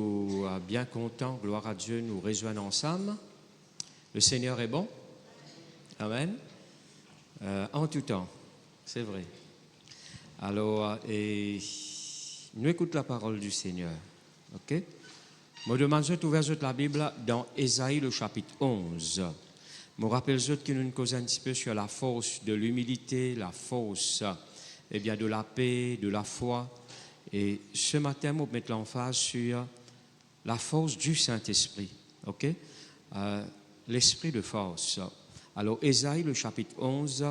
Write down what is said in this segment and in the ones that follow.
nous bien contents, gloire à Dieu, nous rejoindre ensemble. Le Seigneur est bon. Amen. En tout temps, c'est vrai. Alors, nous écoutons la parole du Seigneur. OK? Je demande d'ouvrir la Bible dans Ésaïe, le chapitre 11. Je rappelle que nous nous causons un petit peu sur la force de l'humilité, la force de la paix, de la foi. Et ce matin, je vais mettre l'emphase sur la force du Saint-Esprit. OK? L'esprit de force. Alors, Ésaïe, le chapitre 11,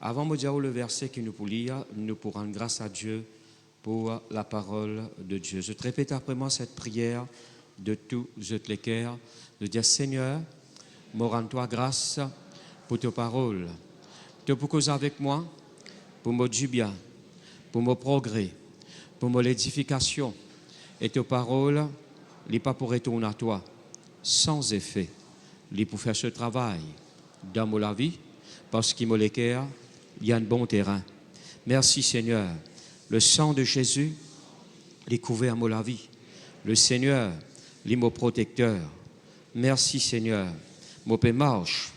avant de dire le verset que nous pourrons lire, nous pourrons rendre grâce à Dieu pour la parole de Dieu. Je te répète après moi cette prière de tous les cœurs, de dire Seigneur, me rends-toi grâce pour ta parole. Tu pour causer avec moi, pour me du bien, pour mon progrès, pour mon édification. Et ta parole, n'est pas pour retourner à toi, sans effet. Il pour faire ce travail dans ma vie, parce qu'il me cœur, il y a un bon terrain. Merci Seigneur. Le sang de Jésus, il est couvert à ma vie. Le Seigneur, il est mon protecteur. Merci Seigneur. Mon Père marche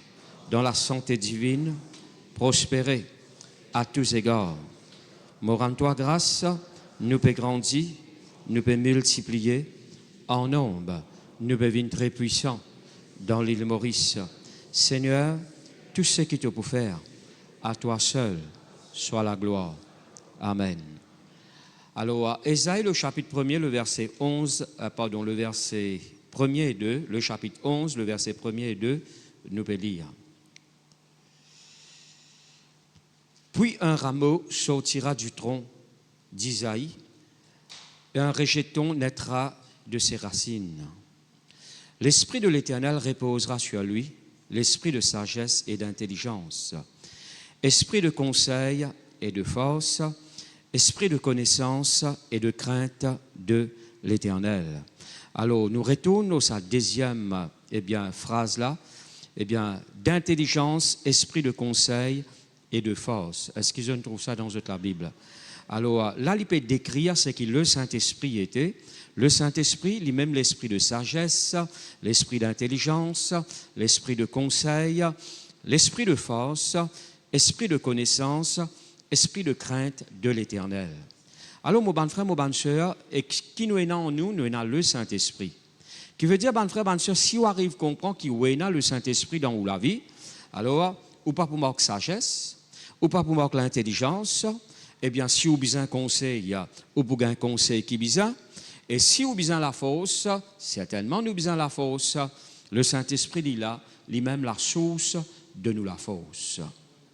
dans la santé divine, prospérer à tous égards. Me rends-toi grâce, nous peut grandir, nous peut multiplier en nombre, nous peut venir très puissants dans l'île Maurice. Seigneur, tout ce qui te peut faire, à toi seul soit la gloire. Amen. Alors, Ésaïe, le chapitre 1er, le verset 11, le verset 1er et 2, le chapitre 11, le verset 1er et 2, nous peut lire. Puis un rameau sortira du tronc d'Isaïe, et un rejeton naîtra de ses racines. L'Esprit de l'Éternel reposera sur lui, l'esprit de sagesse et d'intelligence, esprit de conseil et de force, esprit de connaissance et de crainte de l'Éternel. Alors, nous retournons à sa deuxième phrase là, d'intelligence, esprit de conseil et de force. Est-ce qu'ils trouvent ça dans la Bible? Alors, là, il peut décrire ce que le Saint-Esprit était. Le Saint-Esprit, lui-même l'esprit de sagesse, l'esprit d'intelligence, l'esprit de conseil, l'esprit de force, esprit de connaissance, esprit de crainte de l'Éternel. Alors, mon bon frère, mon bonne soeur, et qui nous est en nous est le Saint-Esprit. Qui veut dire, bon frère, bonne soeur, si on arrive à comprendre qu'il y a le Saint-Esprit dans la vie, alors, ou pas pour manquer sagesse, ou pas pour manquer l'intelligence, eh bien, si vous avez un conseil, ou pour un conseil qui est bizarre, et si vous avez la force, certainement nous avons la force, le Saint-Esprit dit là, lui-même la source de nous la force.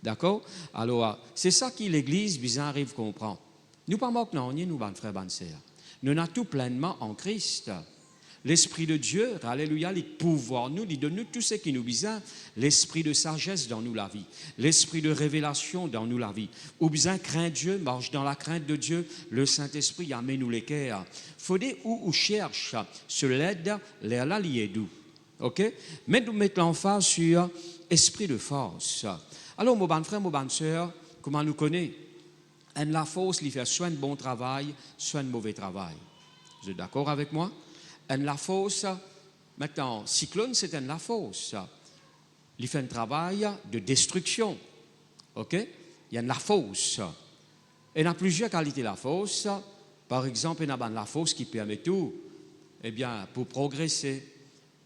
D'accord? Alors, c'est ça que l'Église bizarre arrive à comprendre. Nous pas manquer non, nous, bon frère, bonne sœur. Nous avons tout pleinement en Christ. L'Esprit de Dieu, alléluia, il pouvoir nous, il donne nous tout ce qui nous besoin, l'esprit de sagesse dans nous la vie, l'esprit de révélation dans nous la vie. Ou besoin craindre Dieu, marche dans la crainte de Dieu, le Saint-Esprit amène nous les cœurs. Faudrait où cherche ce l'aide, l'air là lié doux. OK? Mais nous mettons l'emphase sur esprit de force. Alors, mon bon frère, mon bonne sœur, comment nous connaît? La force, il fait soit un bon travail, soit un mauvais travail. Vous êtes d'accord avec moi? La force, maintenant, cyclone, c'est la force. Il fait un travail de destruction. OK? Il y a la force. Et il y a plusieurs qualités de la force. Par exemple, il y a la force qui permet tout, pour progresser,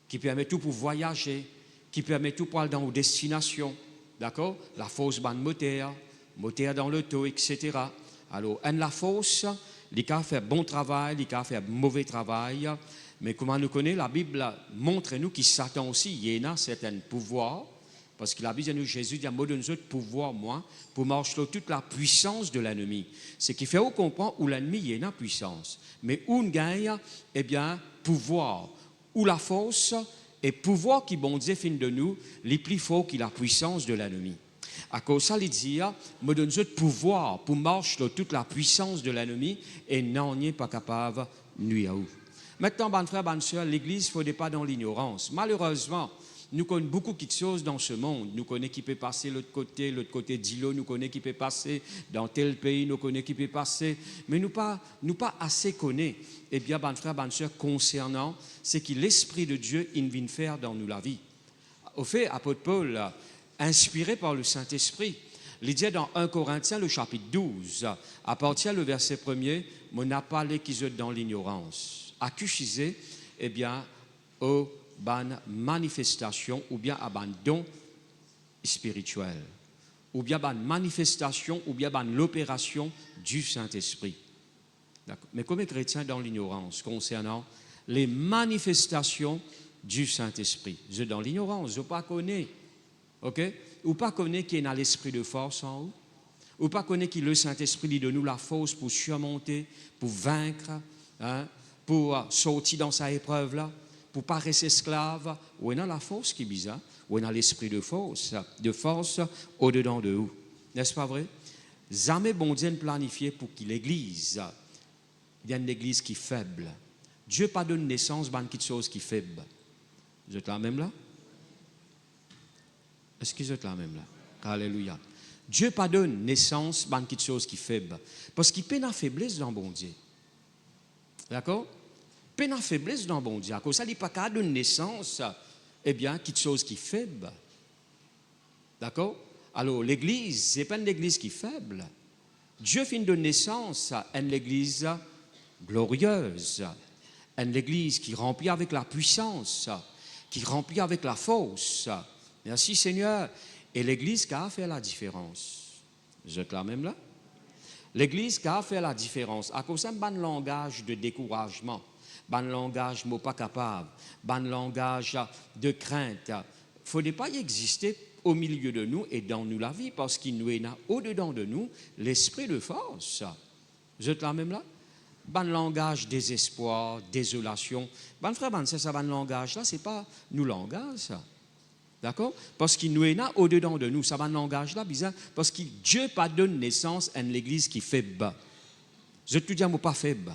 qui permet tout pour voyager, qui permet tout pour aller dans vos destinations. D'accord? La force moteur dans l'auto, etc. Alors, la force, il peut faire bon travail, il peut faire mauvais travail. Mais comment nous connaissons, la Bible montre nous qu'il Satan aussi, il y a un certain pouvoir, parce que la Bible dit, Jésus dit, moi donne autre pouvoir, moi, pour marcher toute la puissance de l'ennemi. Ce qui fait qu'on comprend où l'ennemi il y a une puissance. Mais où on gagne, pouvoir, ou la force, et pouvoir qui bon Dieu fait de nous, les plus fort que la puissance de l'ennemi. À cause de ça, il dit, me donne autre pouvoir pour marcher toute la puissance de l'ennemi, et non, n'est pas capable de nuire à vous. Maintenant, bonne frère, bonne soeur, l'Église ne faut pas dans l'ignorance. Malheureusement, Nous connaissons beaucoup de choses dans ce monde. Nous connaissons qui peut passer l'autre côté d'îlot, nous connaissons qui peut passer dans tel pays, nous connaissons qui peut passer. Mais nous pas assez connaissons, eh bien, ben frère, ben soeur, concernant ce que l'Esprit de Dieu il vient faire dans nous la vie. Au fait, apôtre Paul, inspiré par le Saint-Esprit, il dit dans 1 Corinthiens, le chapitre 12, à partir du verset 1er, on n'a pas les qui sont dans l'ignorance. Accusé, eh bien, aux manifestation ou bien à ban don spirituel ou bien ban manifestation ou bien ban l'opération du Saint-Esprit. Mais comme chrétien dans l'ignorance concernant les manifestations du Saint-Esprit, je dans l'ignorance, je pas connais, ok, ou pas connais qu'il y a l'esprit de force en haut, ou pas connais que le Saint-Esprit lui donne nous la force pour surmonter, pour vaincre, hein, pour sortir dans sa épreuve là. Pour ne pas rester esclave, ou on a la force qui est bizarre, ou on a l'esprit de force au-dedans de nous. N'est-ce pas vrai? Jamais bon Dieu planifié pour que l'Église, il y a une Église qui est faible. Dieu pas donné naissance à une petite chose qui est faible. Vous êtes là même là? Est-ce que vous êtes là même là? Alléluia. Dieu pas donné naissance à une petite chose qui est faible. Parce qu'il peut y avoir faiblesse dans bon Dieu. D'accord? Peine en faiblesse dans bon Dieu. Ça n'est pas qu'à donner naissance, eh bien, quelque chose qui est faible. D'accord? Alors, l'église, ce n'est pas une église qui est faible. Dieu finit de naissance à une église glorieuse, une église qui remplit avec la puissance, qui remplit avec la force. Merci Seigneur. Et l'église qui a fait la différence. Vous êtes là même là? L'église qui a fait la différence. À cause d'un bon langage de découragement. Ban langage mot pas capable, ban langage de crainte. Il ne faudrait pas y exister au milieu de nous et dans nous la vie, parce qu'il nous est au-dedans de nous l'esprit de force. Vous êtes là même là? Ban langage désespoir, désolation. Ban frère, ban, c'est ça, ban langage là, c'est pas nous langage ça. D'accord? Parce qu'il nous est là au-dedans de nous. Ça ban langage là, bizarre, parce que Dieu pas donne naissance à une église qui est faible. Je te dis un mot pas faible.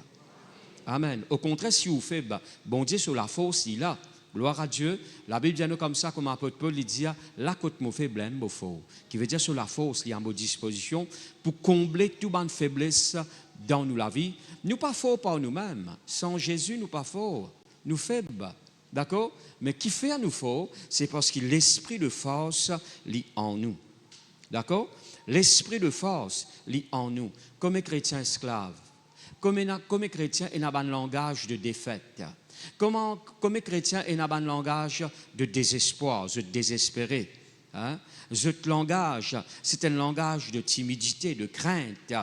Amen. Au contraire, si vous faites, bon Dieu sur la force, il a. Gloire à Dieu. La Bible dit comme ça, comme apôtre Paul, il dit, la côte mot faible, mot fort. Qui veut dire sur la force, il y a à disposition pour combler toute bonne faiblesse dans nous la vie. Nous pas forts par nous-mêmes. Sans Jésus, nous pas forts. Nous faibles. D'accord? Mais qui fait à nous forts, c'est parce que l'esprit de force lit en nous. D'accord? L'esprit de force lit en nous. Comme chrétiens esclaves. Comme chrétien, il y a un langage de défaite. Comme chrétien, il y a un langage de désespoir, de désespéré. Hein? Ce langage, c'est un langage de timidité, de crainte. Mais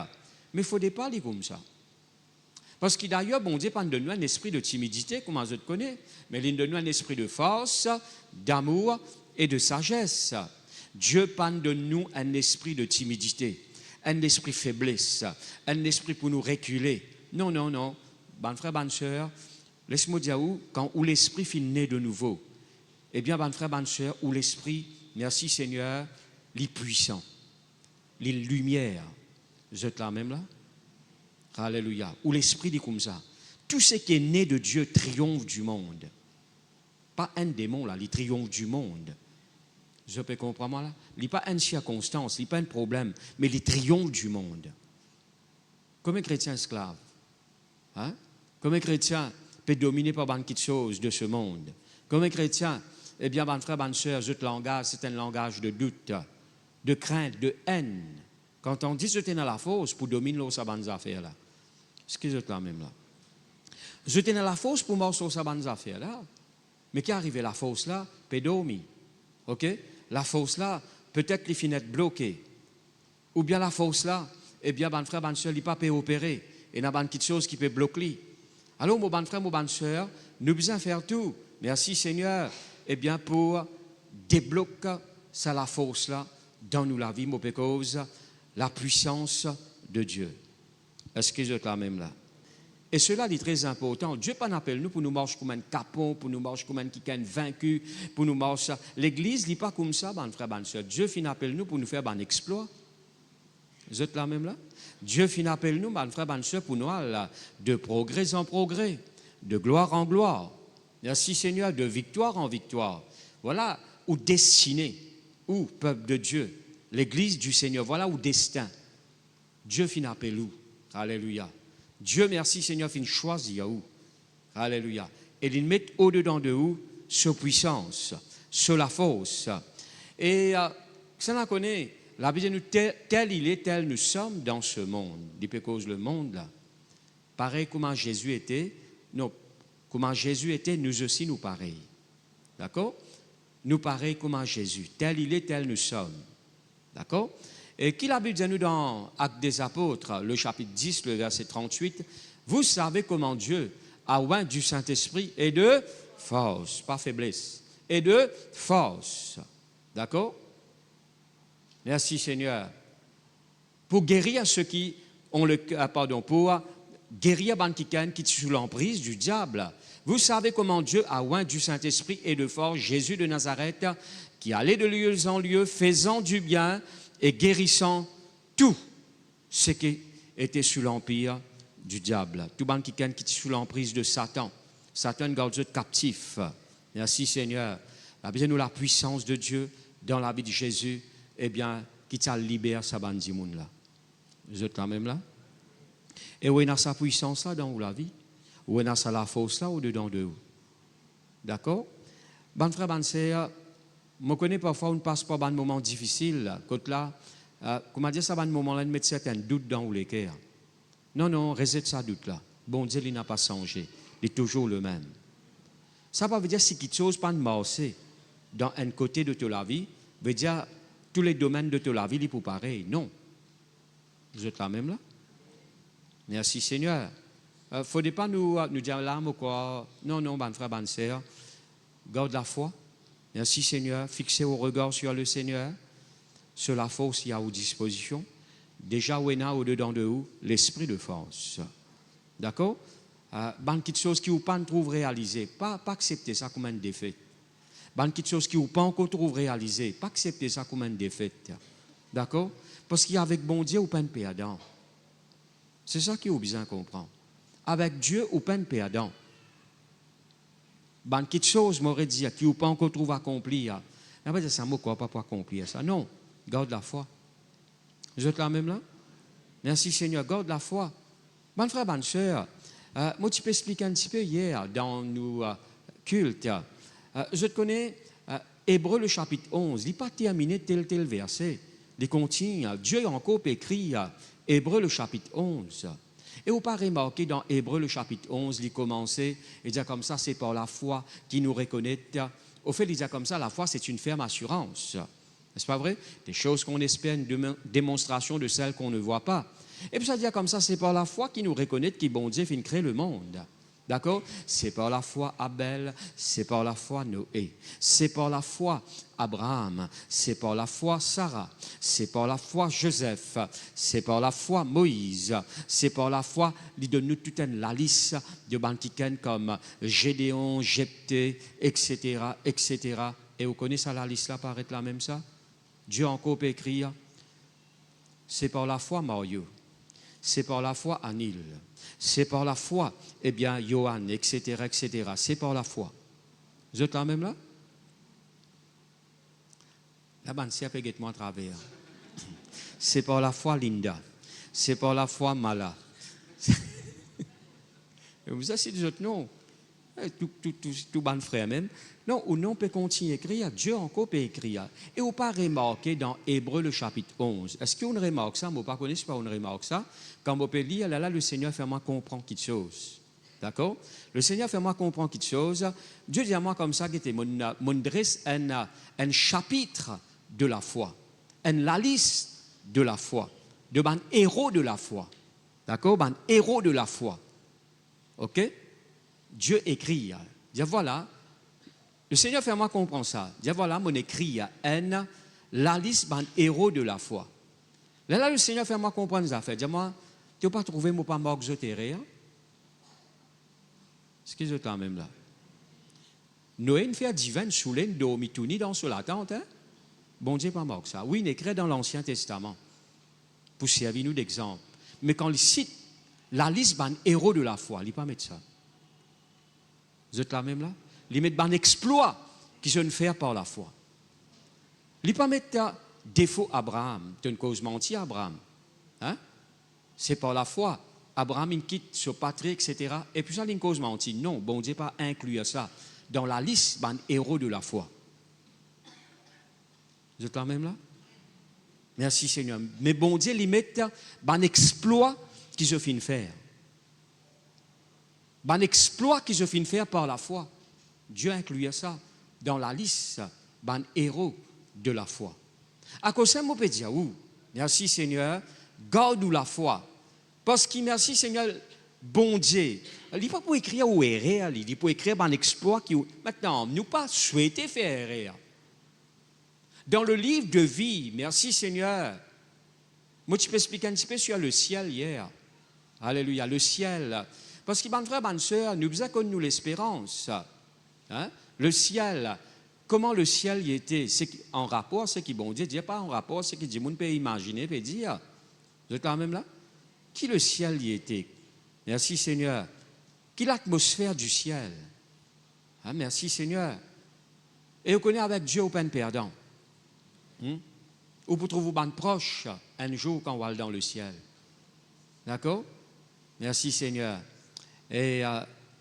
il ne faut pas aller comme ça. Parce que d'ailleurs, bon Dieu pas de nous un esprit de timidité, comme je te connais, mais il donne nous un esprit de force, d'amour et de sagesse. Dieu pas de nous un esprit de timidité. Un esprit faiblesse, un esprit pour nous reculer. Non, non, non. Bon frère, bonne soeur, laisse-moi dire où l'esprit finit né de nouveau. Eh bien, bon frère, bonne soeur, où l'esprit, merci Seigneur, les puissants, les lumières. Vous êtes là même là? Alléluia. Où l'esprit dit comme ça. Tout ce qui est né de Dieu triomphe du monde. Pas un démon là, il triomphe du monde. Je peux comprendre là? Il n'est pas une circonstance, il n'est pas un problème, mais il triomphe du monde. Comme un chrétien esclave, hein? Comme un chrétien peut dominer par beaucoup de choses de ce monde. Comme un chrétien, eh bien, mon frère, bonne soeur, ce langage, c'est un langage de doute, de crainte, de haine. Quand on dit que tu es dans la force pour dominer ces bonnes affaires là, ce que c'est là même là. Je suis dans la force pour morceau ces bonnes affaires là, mais qui arrive la force là, peut dormir. OK? La force là, peut-être les fenêtres bloquées. Ou bien la force là, eh bien, mon frère, bonne soeur, il ne peut pas opérer. Et il y a une petite chose qui peut bloquer. Alors, mon bon frère, mon bonne soeur, nous devons faire tout. Merci Seigneur, eh bien, pour débloquer ça, la force là, dans nous la vie, mon cause, la puissance de Dieu. Est-ce que je êtes là même là? Et cela est très important. Dieu pas appelle nous pour nous marcher comme un capon, pour nous marcher comme un qui est vaincu, pour nous marcher. L'Église n'est pas comme ça, mon frère, bonne soeur. Dieu fin appelle nous pour nous faire un exploit. Vous êtes là même là? Dieu fin appelle nous, mon frère, bonne soeur, pour nous aller de progrès en progrès, de gloire en gloire. Merci Seigneur, de victoire en victoire. Voilà, ou destinée, ou peuple de Dieu, l'église du Seigneur, voilà ou destin. Dieu fin appelle où? Alléluia. Dieu merci Seigneur fin choisir où? Alléluia. Et il met au-dedans de où? Sur puissance, sur la force. Et ça n'a connaît, la Bible nous tel il est, tel nous sommes dans ce monde. Il peut cause le monde là. Pareil comment Jésus était, non, comment Jésus était, nous aussi nous pareil. D'accord? Nous pareil comment Jésus. Tel il est, tel nous sommes. D'accord? Et qui la Bible dit nous dans Actes des Apôtres, le chapitre 10, le verset 38, vous savez comment Dieu a oint du Saint-Esprit et de force, pas faiblesse, et de force. D'accord? Merci Seigneur. Pour guérir ceux qui ont le pardon, pour guérir les qui sont sous l'emprise du diable. Vous savez comment Dieu a oint du Saint-Esprit et de force Jésus de Nazareth, qui allait de lieu en lieu, faisant du bien et guérissant tout ce qui était sous l'empire du diable. Tout le monde qui est sous l'emprise de Satan. Satan garde Dieu captif. Merci Seigneur. La Bible nous la puissance de Dieu dans la vie de Jésus, eh bien, qui t'a libéré sa bande de monde là. Vous êtes quand même là? Et où est sa puissance là dans la vie? Où est sa la force là au-dedans de vous? D'accord? Ban frère, ban sœur, je connais parfois on passe par un moment difficile. Quand là, comment dire ça, un moment là, de mettre certains doutes dans les cœurs. Non, non, résette ça doute là. Bon Dieu, il n'a pas changé. Il est toujours le même. Ça veut dire si quelque chose pas de marcher dans un côté de ta vie, veut dire tous les domaines de ta vie, il est pareil. Non. Vous êtes là même là? Merci Seigneur. Il ne faudrait pas nous dire là, ou quoi. Non, non, ban frère, ban sœur. Garde la foi. Merci Seigneur. Fixez vos regards sur le Seigneur, sur la force qu'il y a aux dispositions. Déjà, où est au-dedans de vous, l'esprit de force. D'accord? Ban quelque chose qui vous pas trouve réalisé, pas accepter ça comme une défaite. Ban quelque chose qui vous pas encore trouve réalisé, pas accepter ça comme une défaite. D'accord? Parce qu'avec bon Dieu, vous pas de perdant. C'est ça qu'il faut bien comprendre. Avec Dieu, vous pas de perdant. Ban quelque chose m'aurait dit qui vous pas encore trouve accompli. On va dire ça mot quoi pas pour accomplir ça. Non, garde la foi. Vous êtes là même là? Merci Seigneur, garde la foi. Bon frère, bonne sœur, moi tu peux expliquer un petit peu hier dans nos cultes. Je te connais, Hébreux le chapitre 11, il n'est pas terminé tel verset. Il continue, Dieu a encore écrit Hébreux le chapitre 11. Et vous pas remarqué dans Hébreux le chapitre 11, il commençait et dit comme ça, c'est par la foi qui nous reconnaît. Au fait, il dit comme ça, la foi c'est une ferme assurance. N'est-ce pas vrai? Des choses qu'on espère, une démonstration de celles qu'on ne voit pas. Et puis ça dit comme ça, c'est par la foi qui nous reconnaît qui bon Dieu fait créer le monde. D'accord? C'est par la foi Abel, c'est par la foi Noé, c'est par la foi Abraham, c'est par la foi Sarah, c'est par la foi Joseph, c'est par la foi Moïse, c'est par la foi, il donne nous toute la liste de bantiken comme Gédéon, Jephthé, etc., etc. Et vous connaissez la liste là, paraît là même ça? Dieu encore peut écrire, c'est par la foi Mario, c'est par la foi Anil, c'est par la foi, eh bien, Johan, etc., etc. C'est par la foi. Vous êtes là même là? La bande, c'est à moi à travers. C'est par la foi Linda. C'est par la foi Mala. Vous avez dit d'autres noms. Tout bon frère même. Non, ou non peut continuer à écrire, Dieu encore peut écrire. Et on pas remarqué dans Hébreux le chapitre 11. Est-ce qu'on remarque ça? Moi, pas connais pas on remarque ça. Quand on peut lire, là, le Seigneur fait moi comprendre quelque chose. D'accord? Le Seigneur fait moi comprendre quelque chose. Dieu dit à moi comme ça, qui était mon dresse un chapitre de la foi, la liste de la foi, de ban héros de la foi. D'accord? Ban héros de la foi. OK? Dieu écrit. Dit voilà. Le Seigneur fait moi comprendre ça. Dit voilà, mon écrit la liste ban héros de la foi. Là, le Seigneur fait moi comprendre ça. Dit moi, tu n'as pas trouvé mon pas mort exotéré. Ce qui est même là. Noé une fait divine sous l'aine d'Omitouni dans sur la tente. Hein? Bon Dieu, pas mort ça. Oui, il écrit dans l'Ancien Testament. Pour servir nous d'exemple. Mais quand il cite la liste ban héros de la foi, il ne pas mettre ça. Vous êtes là même là? Il met un exploit qui se fait par la foi. Il ne pas mettre défaut Abraham. Tu as une cause menti, Abraham. Hein? C'est par la foi. Abraham, il quitte son patrie, etc. Et puis ça, il une cause menti. Non, bon Dieu pas inclure ça dans la liste des héros de la foi. Vous êtes là même là? Merci Seigneur. Mais bon Dieu, il met un exploit qu'ils ont fini faire. Un exploit qu'ils ont fini faire par la foi. Dieu inclut ça dans la liste des héros de la foi. À cause de ça, on peut dire, merci Seigneur, garde-nous la foi. Parce que merci Seigneur, bon Dieu. Il n'est pas pour écrire au erreur, il est pour écrire un exploit qui. Maintenant, nous pas souhaité faire erreur. Dans le livre de vie, merci Seigneur. Moi, tu peux expliquer un petit peu sur le ciel hier. Alléluia, le ciel. Parce que, mon frère, bonne soeur, nous avons connu l'espérance. Hein? Le ciel, comment le ciel y était? C'est en rapport, c'est qui bon Dieu dit pas en rapport, c'est qui dit, on peut imaginer, peut dire. Vous êtes quand même là? Qui le ciel y était? Merci Seigneur. Qui l'atmosphère du ciel? Hein? Merci Seigneur. Et on connaît avec Dieu au peine perdant. Ou pour trouver une proche un jour quand on va dans le ciel. D'accord? Merci Seigneur. Et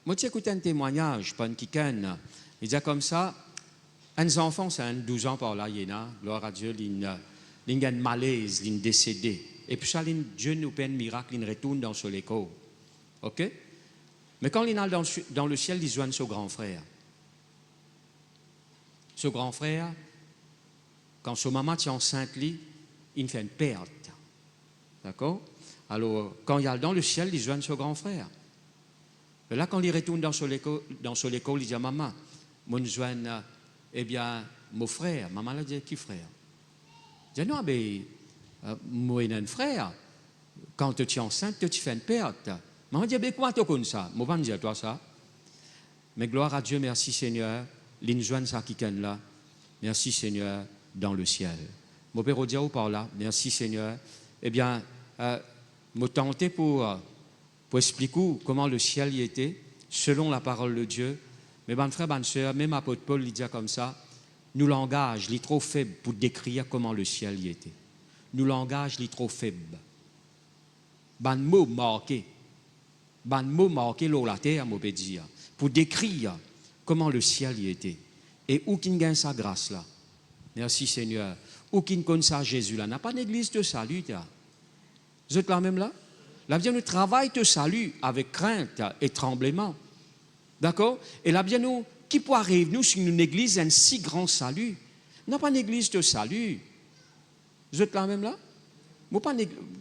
moi, j'ai écouté un témoignage, pas un kiken. Il dit comme ça, un enfant, c'est un 12 ans par là, il y en a, gloire à Dieu, il a un malaise, il est décédé. Et puis ça, Dieu nous fait un miracle, il retourne dans son écho. OK? Mais quand il est dans le ciel, il joint son grand frère. Ce grand frère, quand son maman est enceinte, il fait une perte. D'accord? Alors, quand il est dans le ciel, il joint son grand frère. Et là, quand il retourne dans son école, il dit à maman, mon joint, eh bien, mon frère. Maman a dit, qui frère? Il dit, non, mais moi, j'ai un frère. Quand tu es enceinte, tu fais une perte. Maman dit, mais comment tu connais ça? Je ne vais pas dire toi ça. Mais gloire à Dieu, merci Seigneur. L'injoine ça qui là. Merci Seigneur dans le ciel. Mon père dit par là, merci Seigneur. Eh bien, me tenter pour expliquer comment le ciel y était, selon la parole de Dieu. Mais bon frère, bonne soeur, même apôtre Paul il dit comme ça, nous langage, il est trop faible pour décrire comment le ciel y était. Nous langage, il est trop faible. Bon mot marqué la terre, moi peut dire, pour décrire comment le ciel y était. Et où qu'il gagne sa grâce là. Merci Seigneur. Où qu'il connaît ça Jésus là. N'a pas d'église de salut. Vous êtes là même là? La bien nous travaille de salut avec crainte et tremblement. D'accord? Et la bien nous, qui peut arriver nous sur une église un si grand salut? N'a pas d'église de salut. Vous êtes là même là?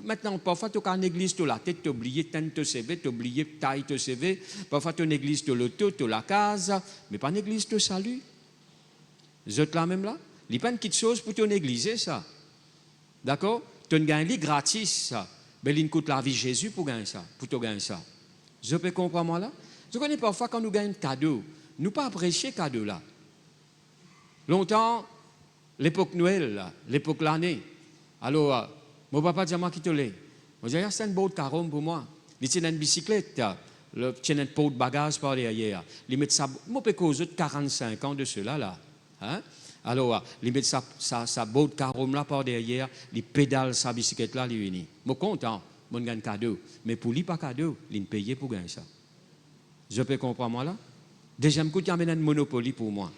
Maintenant, parfois, tu as une église de la tête, tu as oublié te CV, tu as oublié taille te CV. Parfois, tu as une église de l'auto, tu as la case, mais pas une église de salut. Vous êtes là même là? Il n'y a pas une petite chose pour ton église, ça. D'accord? Tu as un gain gratis, ça. Mais il coûte la vie de Jésus pour gagner ça, pour te gagner ça. Je peux comprendre moi là? Je connais parfois quand nous gagnons un cadeau, nous pas apprécier ce cadeau là. Longtemps, l'époque Noël, l'époque l'année. Alors, mon papa dit à moi qui te l'est. Je dis, c'est un beau carom pour moi. Il tient une bicyclette, il tient un pot de bagages par derrière. Il met ça, moi je peux causer de 45 ans de cela là. Hein? Alors, il met sa beau de carom là par derrière, il pédale sa bicyclette là, il vient. Je suis content, je gagne un cadeau. Mais pour lui, pas cadeau, il paye pour gagner ça. Je peux comprendre moi là? Deuxième coup, il y a un Monopoly pour moi.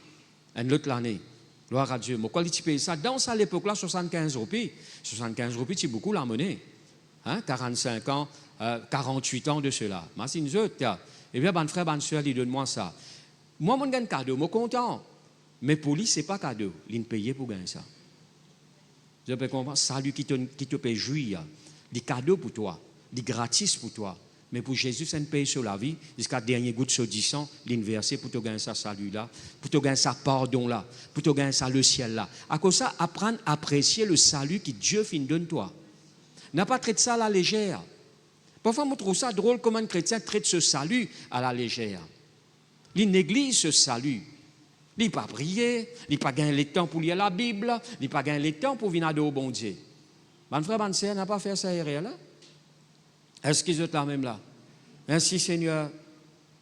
Un autre l'année. Gloire à Dieu. Pourquoi tu payes ça? Dans ça, l'époque-là, 75 roupies. 75 roupies, c'est beaucoup la monnaie. Hein? 45 ans, 48 ans de cela. Moi, c'est une autre. Eh bien, mon frère, bonne soeur, il donne-moi ça. Moi, je gagne cadeau, je suis content. Mais pour lui, ce n'est pas cadeau. Il paye pour gagner ça. Je peux comprendre. Salut qui te paye jouir. Des cadeaux pour toi. Des gratis pour toi. Mais pour Jésus, c'est un paye sur la vie. Jusqu'à dernier goutte sur 10 ans, l'inversé pour te gagner ça salut là, pour te gagner ça pardon là, pour te gagner ça le ciel là. À cause de ça, apprendre à apprécier le salut que Dieu fin donne toi. N'a pas traité ça à la légère. Parfois, on trouve ça drôle comment un chrétien traite ce salut à la légère. Il néglige ce salut. Il n'a pas prié, il n'a pas gagné le temps pour lire la Bible, il n'a pas gagné le temps pour venir adorer au bon Dieu. Mon frère, bonne sœur, n'a pas fait ça hier là? Est-ce qu'ils sont là même là? Merci Seigneur.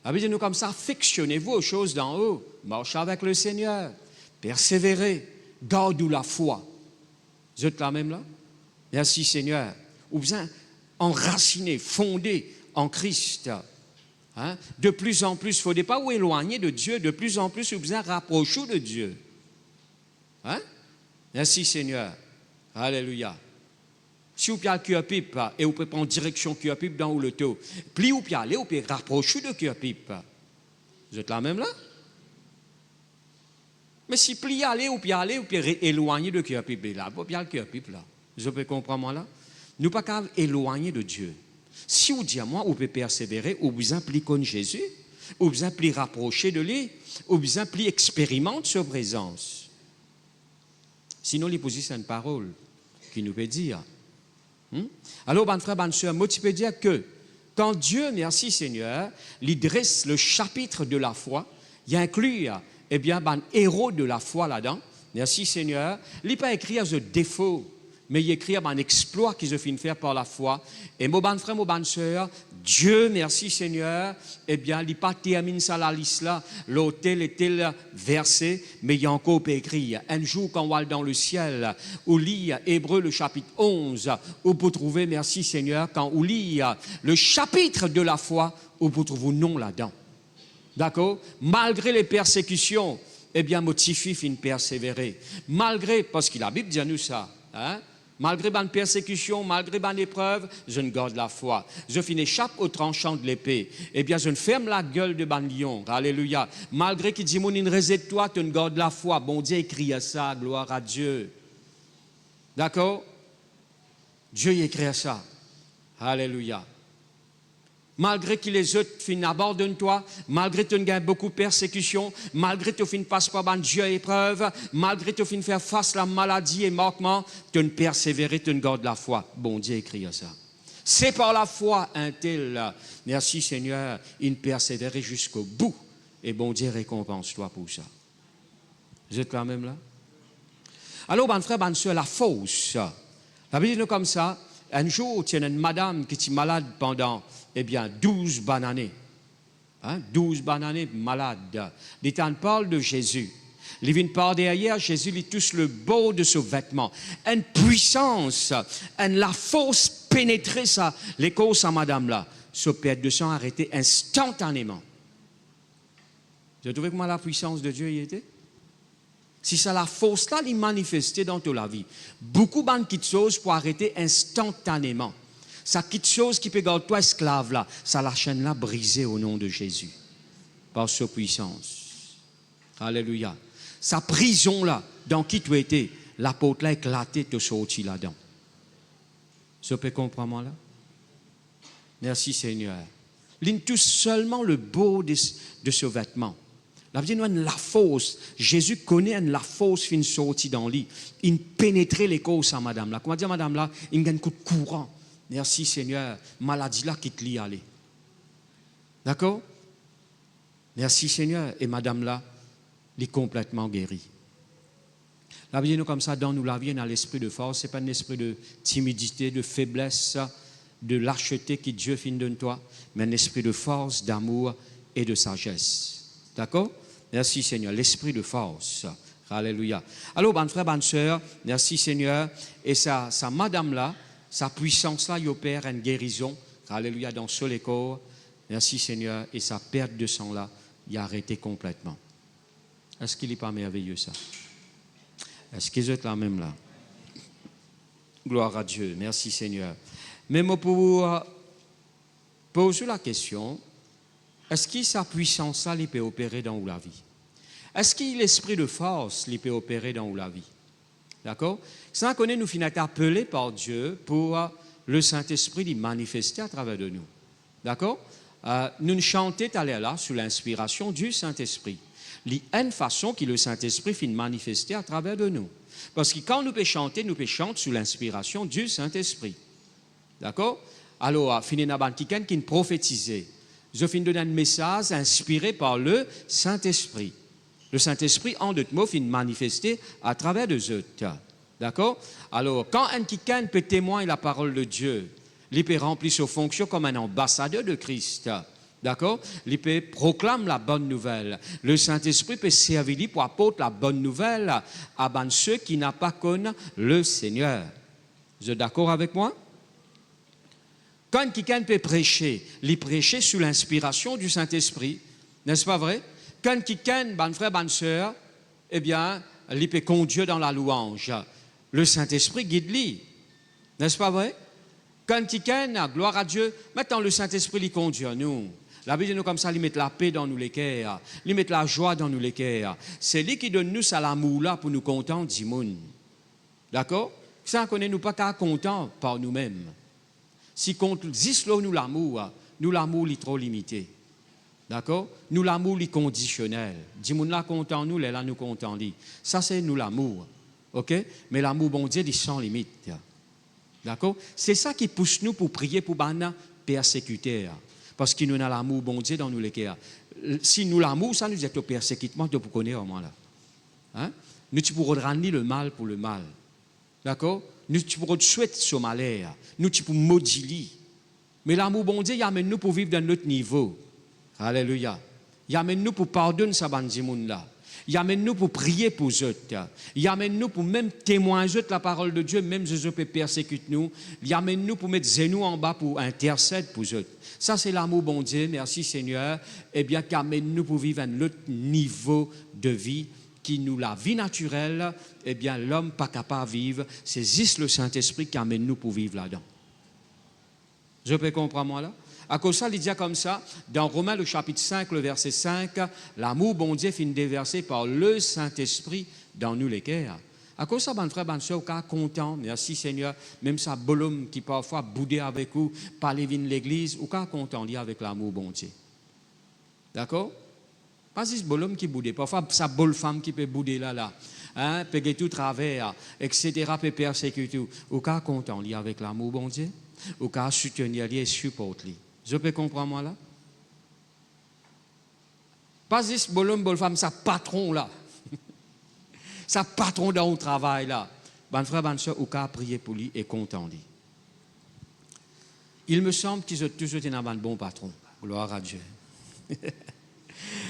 Habitez-nous comme ça, affectionnez-vous aux choses d'en haut. Marchez avec le Seigneur. Persévérez. garde la foi. Vous êtes là même là? Merci Seigneur. Ou bien enraciné, fondé en Christ. Hein? De plus en plus, il ne faut pas vous éloigner de Dieu, de plus en plus, vous besoin rapprocher de Dieu. Hein? Merci Seigneur. Alléluia. Si vous avez le cœur pipe et vous pouvez prendre direction cœur pipe dans le taux, plus vous pouvez aller, vous pouvez rapprocher de cœur pipe. Vous êtes là même là? Mais si plus aller, vous pouvez aller, vous pouvez éloigner de cœur pipe là. Vous pouvez le cœur pipe là. Vous pouvez comprendre moi là? Nous ne pouvons pas éloigner de Dieu. Si vous dites à moi, vous pouvez persévérer, vous besoin plus connaître Jésus, vous besoin plus rapprocher de lui, vous besoin plus expérimenter sa présence. Sinon, il pose une parole qui nous peut dire. Alors, bon frère, bonne soeur, moi, tu peux dire que quand Dieu, merci Seigneur, il dresse le chapitre de la foi, il inclut, eh bien, un héros de la foi là-dedans, merci Seigneur, il n'est pas écrit à ce défaut, mais il écrit un exploit qu'ils ont fini faire par la foi. Et mon bon frère, mon bonne soeur, Dieu, merci Seigneur, eh bien, il n'a pas terminé ça la liste là, l'autel et tel verset, mais il y a encore écrit, un jour quand on va dans le ciel, on lit Hébreux le chapitre 11, où vous trouvez, merci Seigneur, quand on lit le chapitre de la foi, où vous trouvez non là-dedans. D'accord? Malgré les persécutions, eh bien, motivé fin persévérer. Malgré, parce que la Bible dit à nous ça, hein? Malgré une persécution, malgré une épreuve, je ne garde la foi. Je échappe au tranchant de l'épée. Eh bien, je ne ferme la gueule de ban lion. Alléluia. Malgré qu'il dit, mon de toi, tu ne gardes la foi. Bon Dieu écrit à ça, gloire à Dieu. D'accord? Dieu écrit à ça. Alléluia. Malgré que les autres abandonnent toi, malgré que tu as beaucoup de persécutions, malgré que tu ne passes pas Dieu épreuve, malgré que tu faire face à la maladie et manquement, tu ne persévères, tu ne gardes la foi. Bon Dieu écrit ça. C'est par la foi un tel, merci Seigneur, il persévère jusqu'au bout. Et bon Dieu récompense-toi pour ça. Vous êtes quand même là? Alors, bon frère, bonne soeur, la fausse. La Bible dit comme ça, un jour, il y a une madame qui était malade pendant, eh bien, 12 bonnes années. 12 bonnes années malade. L'État parle de Jésus. Il vient par derrière, Jésus lui touche le bord de ce vêtement. Une puissance, la force pénétrer ça, les causes à madame là. Ce perte de sang arrêté instantanément. Vous avez trouvé comment la puissance de Dieu y était? Si ça la force là, il manifestait dans toute la vie. Beaucoup de petites choses pour arrêter instantanément. Ça quitte chose qui peut garder toi esclave là, ça la chaîne là brisée au nom de Jésus. Par sa puissance. Alléluia. Sa prison là, dans qui tu étais, l'apôtre là éclaté, te sorti là-dedans. Ça peut comprendre là? Merci Seigneur. Il touche seulement le beau de ce vêtement. La vie nous la force. Jésus connaît la force fin sortie dans lui. Il pénétrait les causes à madame là. Comment dire madame là? Il gagne un coup de courant. Merci Seigneur. Maladie là qui te lie aller. D'accord? Merci Seigneur. Et madame là, il est complètement guéri. La vie nous comme ça, dans nous la vie, dans l'esprit de force. Ce n'est pas un esprit de timidité, de faiblesse, de lâcheté qui Dieu fin donne toi, mais un esprit de force, d'amour et de sagesse. D'accord? Merci Seigneur, l'esprit de force. Alléluia. Alors, bonne frère, bonne soeur, merci Seigneur. Et sa madame-là, sa puissance-là, il opère une guérison. Alléluia, dans ce les corps. Merci Seigneur. Et sa perte de sang-là, il a arrêté complètement. Est-ce qu'il n'est pas merveilleux ça? Est-ce qu'ils êtes là même là? Gloire à Dieu. Merci Seigneur. Mais moi, pour poser la question, est-ce que sa puissance-là, il peut opérer dans la vie? Est-ce qu'il l'esprit de force, il peut opérer dans la vie? D'accord? Ça connaît, nous finissons appelés par Dieu pour le Saint-Esprit de manifester à travers de nous. D'accord? Nous chantons à là sous l'inspiration du Saint-Esprit. Il y a une façon que le Saint-Esprit finit manifester à travers de nous. Parce que quand nous pouvons chanter sous l'inspiration du Saint-Esprit. D'accord? Alors, finissons par quelqu'un qui prophétisait. Je finis de donner un message inspiré par le Saint-Esprit. Le Saint-Esprit, en d'autres mots, finit manifester à travers de autres. D'accord? Alors, quand un quelqu'un peut témoigner la parole de Dieu, il peut remplir sa fonction comme un ambassadeur de Christ. D'accord? Il peut proclamer la bonne nouvelle. Le Saint-Esprit peut servir pour apporter la bonne nouvelle à ceux qui n'ont pas connu le Seigneur. Vous êtes d'accord avec moi? Quand quelqu'un peut prêcher, il prêcher sous l'inspiration du Saint-Esprit. N'est-ce pas vrai? Quand quelqu'un, bon frère, bonne sœur, eh bien, il peut conduire dans la louange. Le Saint-Esprit guide-lui. N'est-ce pas vrai? Quand quelqu'un, gloire à Dieu, maintenant le Saint-Esprit lui conduit à nous. La Bible dit nous comme ça, il met la paix dans nous les cœurs, il met la joie dans nous les cœurs. C'est lui qui donne nous ça l'amour là pour nous contenter du monde. D'accord? Ça, on nous pas qu'à content par nous-mêmes. Si compte existe nous l'amour est trop limité. D'accord? Nous l'amour est conditionnel. Dis nous là content nous, là nous content lui. Ça c'est nous l'amour. OK? Mais l'amour bon Dieu il sans limite. D'accord? C'est ça qui pousse nous pour prier pour les persécuteurs. Parce qu'il nous a l'amour bon Dieu dans nous les cœurs. Si nous l'amour, ça nous dit que le persécutement de pour connaître au moins là. Hein? Nous tu pourrons rendre le mal pour le mal. D'accord? Nous tu pourrons souhaiter ce malheur. Nous tu pourrons maudire. Mais l'amour bon Dieu, il amène nous pour vivre dans notre niveau. Alléluia. Il amène nous pour pardonner ça bandi monde là. Il amène nous pour prier pour eux autres. Il amène nous pour même témoigner la parole de Dieu, même si eux peut persécuter nous. Il amène nous pour mettre genoux en bas pour intercéder pour eux autres. Ça, c'est l'amour bon Dieu. Merci Seigneur. Eh bien, qui amène nous pour vivre un autre niveau de vie qui nous, la vie naturelle, eh bien, l'homme pas capable de vivre. C'est juste le Saint-Esprit qui amène nous pour vivre là-dedans. Je peux comprendre moi là? À cause de ça, il dit comme ça, dans Romains le chapitre 5, le verset 5, l'amour bon Dieu finit déversé par le Saint-Esprit dans nous les cœurs. À cause de ça, bon frère, bon soeur, content, merci Seigneur, même ça bolum qui parfois boudé avec vous, parler de l'église, ou content lié avec l'amour bon Dieu. D'accord? Pas juste bolum qui boudé, parfois ça bol femme qui peut bouder là, hein, peut tout travers, etc., peut persécuter, ou content lié avec l'amour bon Dieu, ou soutenir lié et supporter. Je peux comprendre moi là? Pas juste bolum bol femme, ça patron là. Ça patron dans le travail là. Bon frère, bonne soeur, ou qu'à prier pour lui et content lui. Il me semble qu'ils ont toujours été un bon patron. Gloire à Dieu.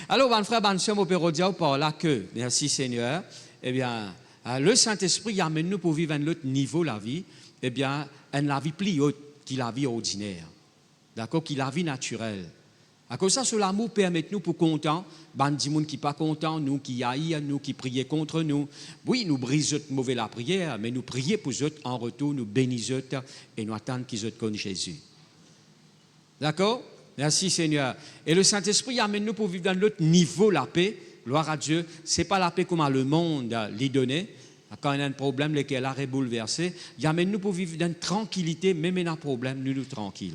Alors, bon frère, bonne soeur, on peut dire par là que, merci Seigneur, eh bien, le Saint-Esprit amène nous pour vivre à un autre niveau la vie, eh bien, une vie plus haute que la vie ordinaire. D'accord? Que la vie naturelle. À cause de ça, l'amour permet nous pour content, bandi moun qui pas content, nous qui haïs, nous qui prions contre nous. Oui, nous brisons mauvais la prière, mais nous prions pour eux en retour, nous bénissons et nous attendons qu'ils connaissent Jésus. D'accord? Merci Seigneur. Et le Saint-Esprit amène nous pour vivre dans l'autre niveau la paix. Gloire à Dieu. C'est pas la paix comme le monde l'y donne. Quand il y a un problème, lequel a bouleversé, il amène nous pour vivre dans une tranquillité, même il y a un problème, nous tranquilles.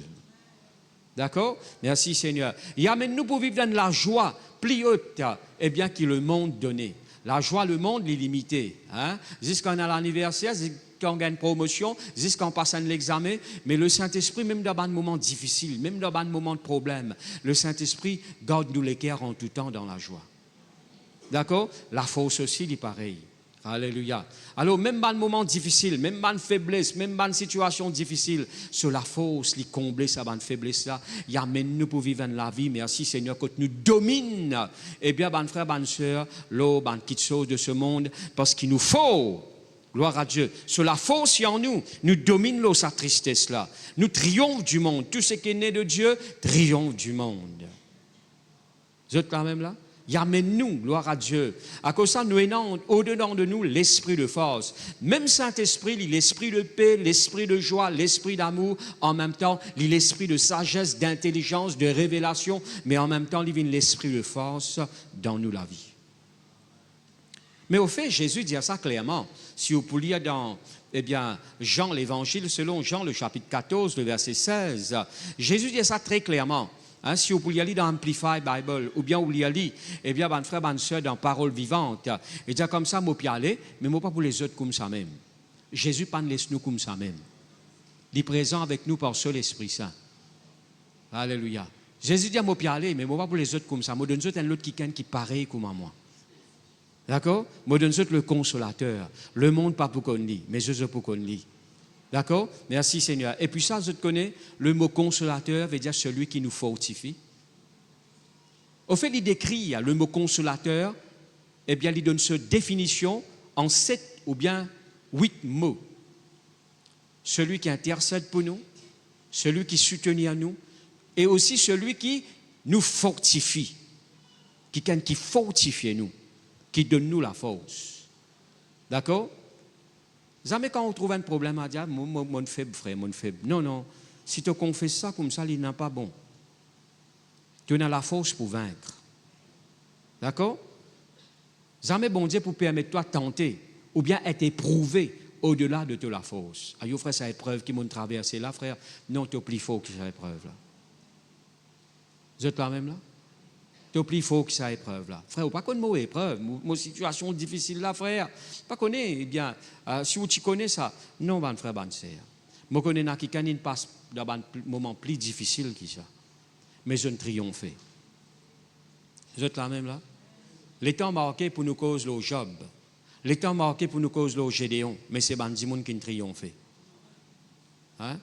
D'accord? Merci Seigneur. Il amène nous pour vivre dans la joie plus haute, eh bien, que le monde donnait. La joie, le monde, est limité. Hein? Jusqu'à on a l'anniversaire, jusqu'à on gagne une promotion, jusqu'à on passe un examen. Mais le Saint-Esprit, même dans un moment difficile, même dans un moment de problème, le Saint-Esprit garde nous les cœurs en tout temps dans la joie. D'accord? La force aussi, il est pareil. Alléluia. Alors, même dans un moment difficile, même dans une faiblesse, même dans une situation difficile, sur la force, il comble sa faiblesse-là, il amène nous pour vivre la vie. Merci Seigneur, que nous domine. Eh bien, bon frère, bonne soeur, l'eau, bonne petite chose de ce monde, parce qu'il nous faut, gloire à Dieu, sur la force en nous, nous domine l'eau, sa tristesse-là. Nous triomphons du monde. Tout ce qui est né de Dieu, triomphe du monde. Vous êtes quand même là? Il amène nous, gloire à Dieu. À cause de ça, nous ayons au-dedans de nous l'esprit de force. Même Saint-Esprit, l'esprit de paix, l'esprit de joie, l'esprit d'amour, en même temps, l'esprit de sagesse, d'intelligence, de révélation, mais en même temps, il vient l'esprit de force dans nous la vie. Mais au fait, Jésus dit ça clairement. Si vous pouvez lire dans Jean l'évangile, selon Jean le chapitre 14, le verset 16, Jésus dit ça très clairement. Hein, si vous pouvez lire dans Amplify Bible, ou bien vous pouvez lire, eh bien, mon frère, bonne soeur, dans Parole vivante, et dire comme ça, moi, puis aller, mais moi, pas pour les autres comme ça même. Jésus pas nous laisse nous comme ça même. Il est présent avec nous par seul Esprit Saint. Alléluia. Jésus dit, moi, puis aller, mais moi, pas pour les autres comme ça. Moi, donne un autre qui est pareil comme moi. D'accord? Moi, donne le consolateur. Le monde pas pour qu'on lit, mais je pour qu'on lit. D'accord? Merci Seigneur. Et puis ça, je te connais, le mot consolateur veut dire celui qui nous fortifie. Au fait, il décrit le mot consolateur, eh bien, il donne cette définition en 7 ou bien 8 mots. Celui qui intercède pour nous, celui qui soutient à nous, et aussi celui qui nous fortifie, qui fortifie nous, qui donne nous la force. D'accord? Jamais quand on trouve un problème à dire, mon faible frère, mon faible. Non, non. Si tu confesses ça comme ça, il n'est pas bon. Tu as la force pour vaincre. D'accord? Jamais bon Dieu pour permettre toi de tenter ou bien être éprouvé au-delà de ta force. Aïe, frère, cette épreuve qui m'a traversé là, frère. Non, tu es plus fort que cette épreuve là. Vous êtes là même là? Tu es plus fort que cette épreuve là. Frère, ou pas connaître mon épreuve, mon situation difficile là, frère. Pas connaître, eh bien, si tu connais ça, non, ban frère, ban sœur. Moi, connais qui passe dans un moment plus difficile que ça. Mais je ne triomphe. Vous êtes là même là? Les temps marqués pour nous cause le Job. Les temps marqués pour nous cause le Gédéon. Mais c'est ban monde qui ne triomphe. Hein?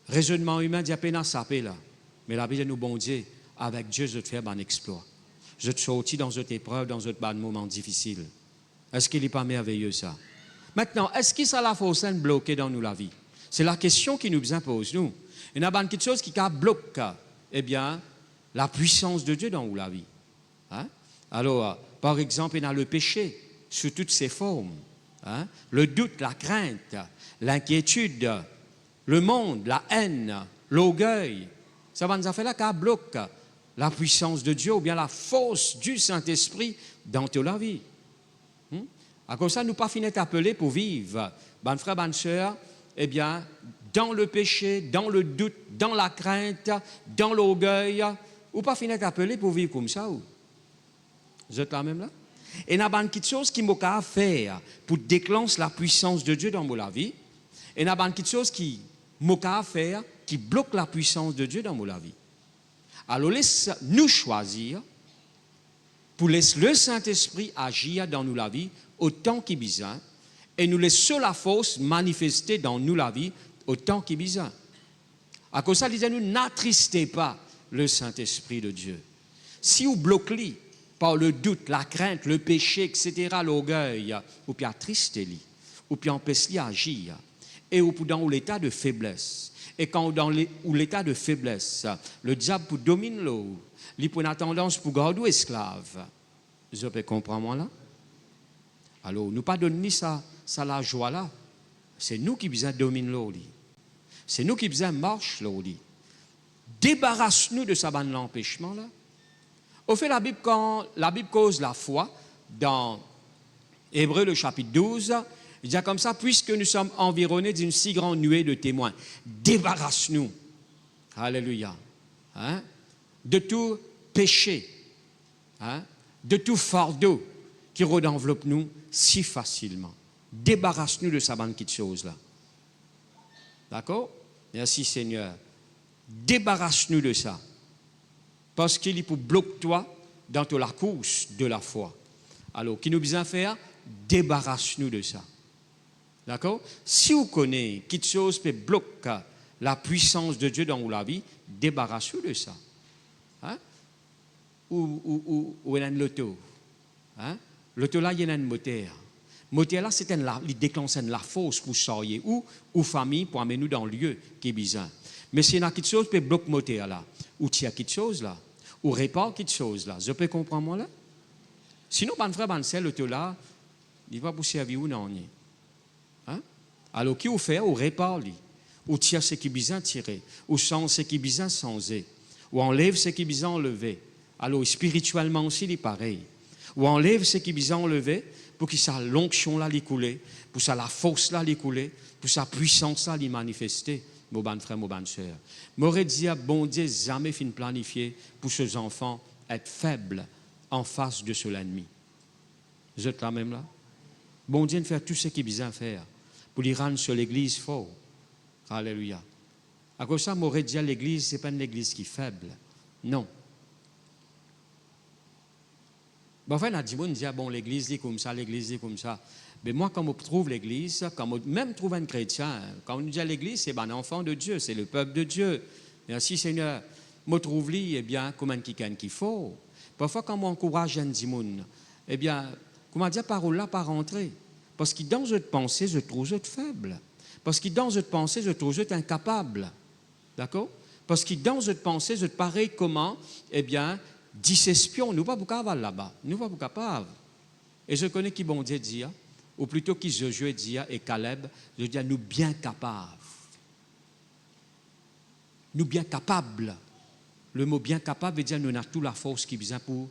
Raisonnement humain dit à peine à saper là. Mais la Bible nous bon Dieu, avec Dieu, je te fais un exploit. Je te sortis dans cette épreuve, dans ce moment difficile. Est-ce qu'il n'est pas merveilleux ça? Maintenant, est-ce qu'il ça la force bloquée dans nous la vie? C'est la question qui nous impose, nous. Il y a quelque chose qui bloque, eh bien, la puissance de Dieu dans nous la vie. Hein? Alors, par exemple, il y a le péché sous toutes ses formes. Hein? Le doute, la crainte, l'inquiétude, le monde, la haine, l'orgueil. Ça va nous faire là qu'à bloque la puissance de Dieu ou bien la force du Saint-Esprit dans toute la vie. À cause de ça, nous pas fini d'appeler pour vivre. Bonne frère, bonne sœur, eh bien, dans le péché, dans le doute, dans la crainte, dans l'orgueil, ou pas fini d'appeler pour vivre comme ça. Ou? Vous êtes là même là? Et il y a une petite chose qui m'a faire pour déclencher la puissance de Dieu dans ma vie. Et il y a une petite chose qui m'a faire qui bloque la puissance de Dieu dans ma vie. Alors, laisse-nous choisir pour laisser le Saint-Esprit agir dans nous la vie autant qu'il besoin et nous laisser la force manifester dans nous la vie autant qu'il besoin. À cause de ça, disait-nous, n'attristez pas le Saint-Esprit de Dieu. Si vous bloquez par le doute, la crainte, le péché, etc., l'orgueil, ou bien attristez-le, ou bien empêchez-le d'agir, et ou dans l'état de faiblesse. Et quand dans l'état de faiblesse, le diable pour domine l'eau, il a une tendance pour garder esclave. Vous pouvez comprendre moi là? Alors, nous pas donner ça la joie là. C'est nous qui besoin dominer l'eau. C'est nous qui besoin marche l'eau. Débarrasse-nous de ce ban l'empêchement là. Au fait, la Bible cause la foi dans Hébreux le chapitre 12. Il dit comme ça, puisque nous sommes environnés d'une si grande nuée de témoins, débarrasse-nous, alléluia, hein, de tout péché, hein, de tout fardeau qui enveloppe nous si facilement. Débarrasse-nous de sa bande de choses-là. D'accord? Merci Seigneur. Débarrasse-nous de ça. Parce qu'il est pour bloquer toi dans la course de la foi. Alors, qui nous besoin faire? Débarrasse-nous de ça. D'accord? Si vous connaissez quelque chose qui bloque la puissance de Dieu dans la vie, débarrassez-vous de ça. Hein? Ou il y a un loto. Hein? L'auto là, il y a un moteur. Le moteur là, il déclenche la force pour sortir ou famille pour amener nous dans le lieu qui est besoin. Mais s'il y a quelque chose qui bloque le moteur là, ou il y a quelque chose là, ou répare quelque chose là, je peux comprendre moi là? Sinon, ban frère, ban sœur, l'auto là, il va vous servir ou non? Hein? Alors, qui vous fait, ou répare lui, ou tire ce qui est besoin tirer, ou change ce qui est besoin changer, ou enlève ce qui est besoin enlever. Alors, spirituellement aussi, il est pareil. Ou enlève ce qui est besoin enlever pour que sa l'onction là l'écoule, pour ça la force là l'écoule, pour sa puissance là les manifester, mon bon frère, mon bonne sœur. M'aurait dit, bon Dieu, jamais fin planifié pour ces enfants être faibles en face de l'ennemi. Vous êtes là même là? Bon Dieu, de faire tout ce qu'il a besoin de faire pour les rendre sur l'église fort. Alléluia. À cause de ça, m'aurait dit, l'église, ce n'est pas une église qui est faible. Non. Bon, enfin, on a dit, bon, l'église est comme ça, l'église est comme ça. Mais moi, quand je trouve l'église, quand je même trouve un chrétien, quand on nous dit à l'église, c'est un enfant de Dieu, c'est le peuple de Dieu. Merci Seigneur. Je trouve lui, eh bien, comme un qui faut. Parfois, quand on encourage un dimoun, eh bien, comment dire, parole là, pas rentrer. Parce que dans cette pensée, je trouve ça faible. Parce que dans cette pensée, je trouve ça incapable. D'accord? Parce que dans cette pensée, je parais comment, eh bien, 10 espions, nous pas pour capables là-bas. Nous pas pour capables. Et je connais qui bon Dieu dit, ou plutôt qui Josué dit, et Caleb, je dis, nous bien capables. Nous bien capables. Le mot bien capable veut dire nous avons toute la force qui besoin pour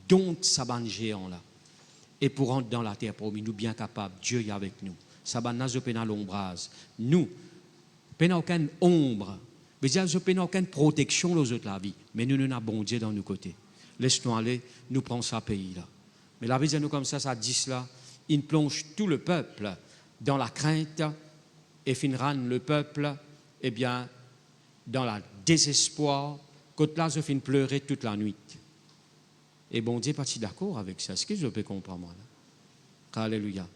dompter ce géant là. Et pour rentrer dans la terre promise, nous bien capables. Dieu est avec nous. Ça n'a pas l'ombrage. Nous, nous n'avons aucune ombre. Veut dire nous n'avons aucune protection aux autres la vie. Mais nous n'avons bon Dieu dans nos côtés. Laisse-nous aller, nous prenons ce pays là. Mais la vie dit nous comme ça dit cela. Il plonge tout le peuple dans la crainte et finira le peuple, eh bien, dans le désespoir. Quand là, je finis pleurer toute la nuit. Et bon Dieu n'est pas d'accord avec ça. Est-ce que je peux comprendre? Alléluia.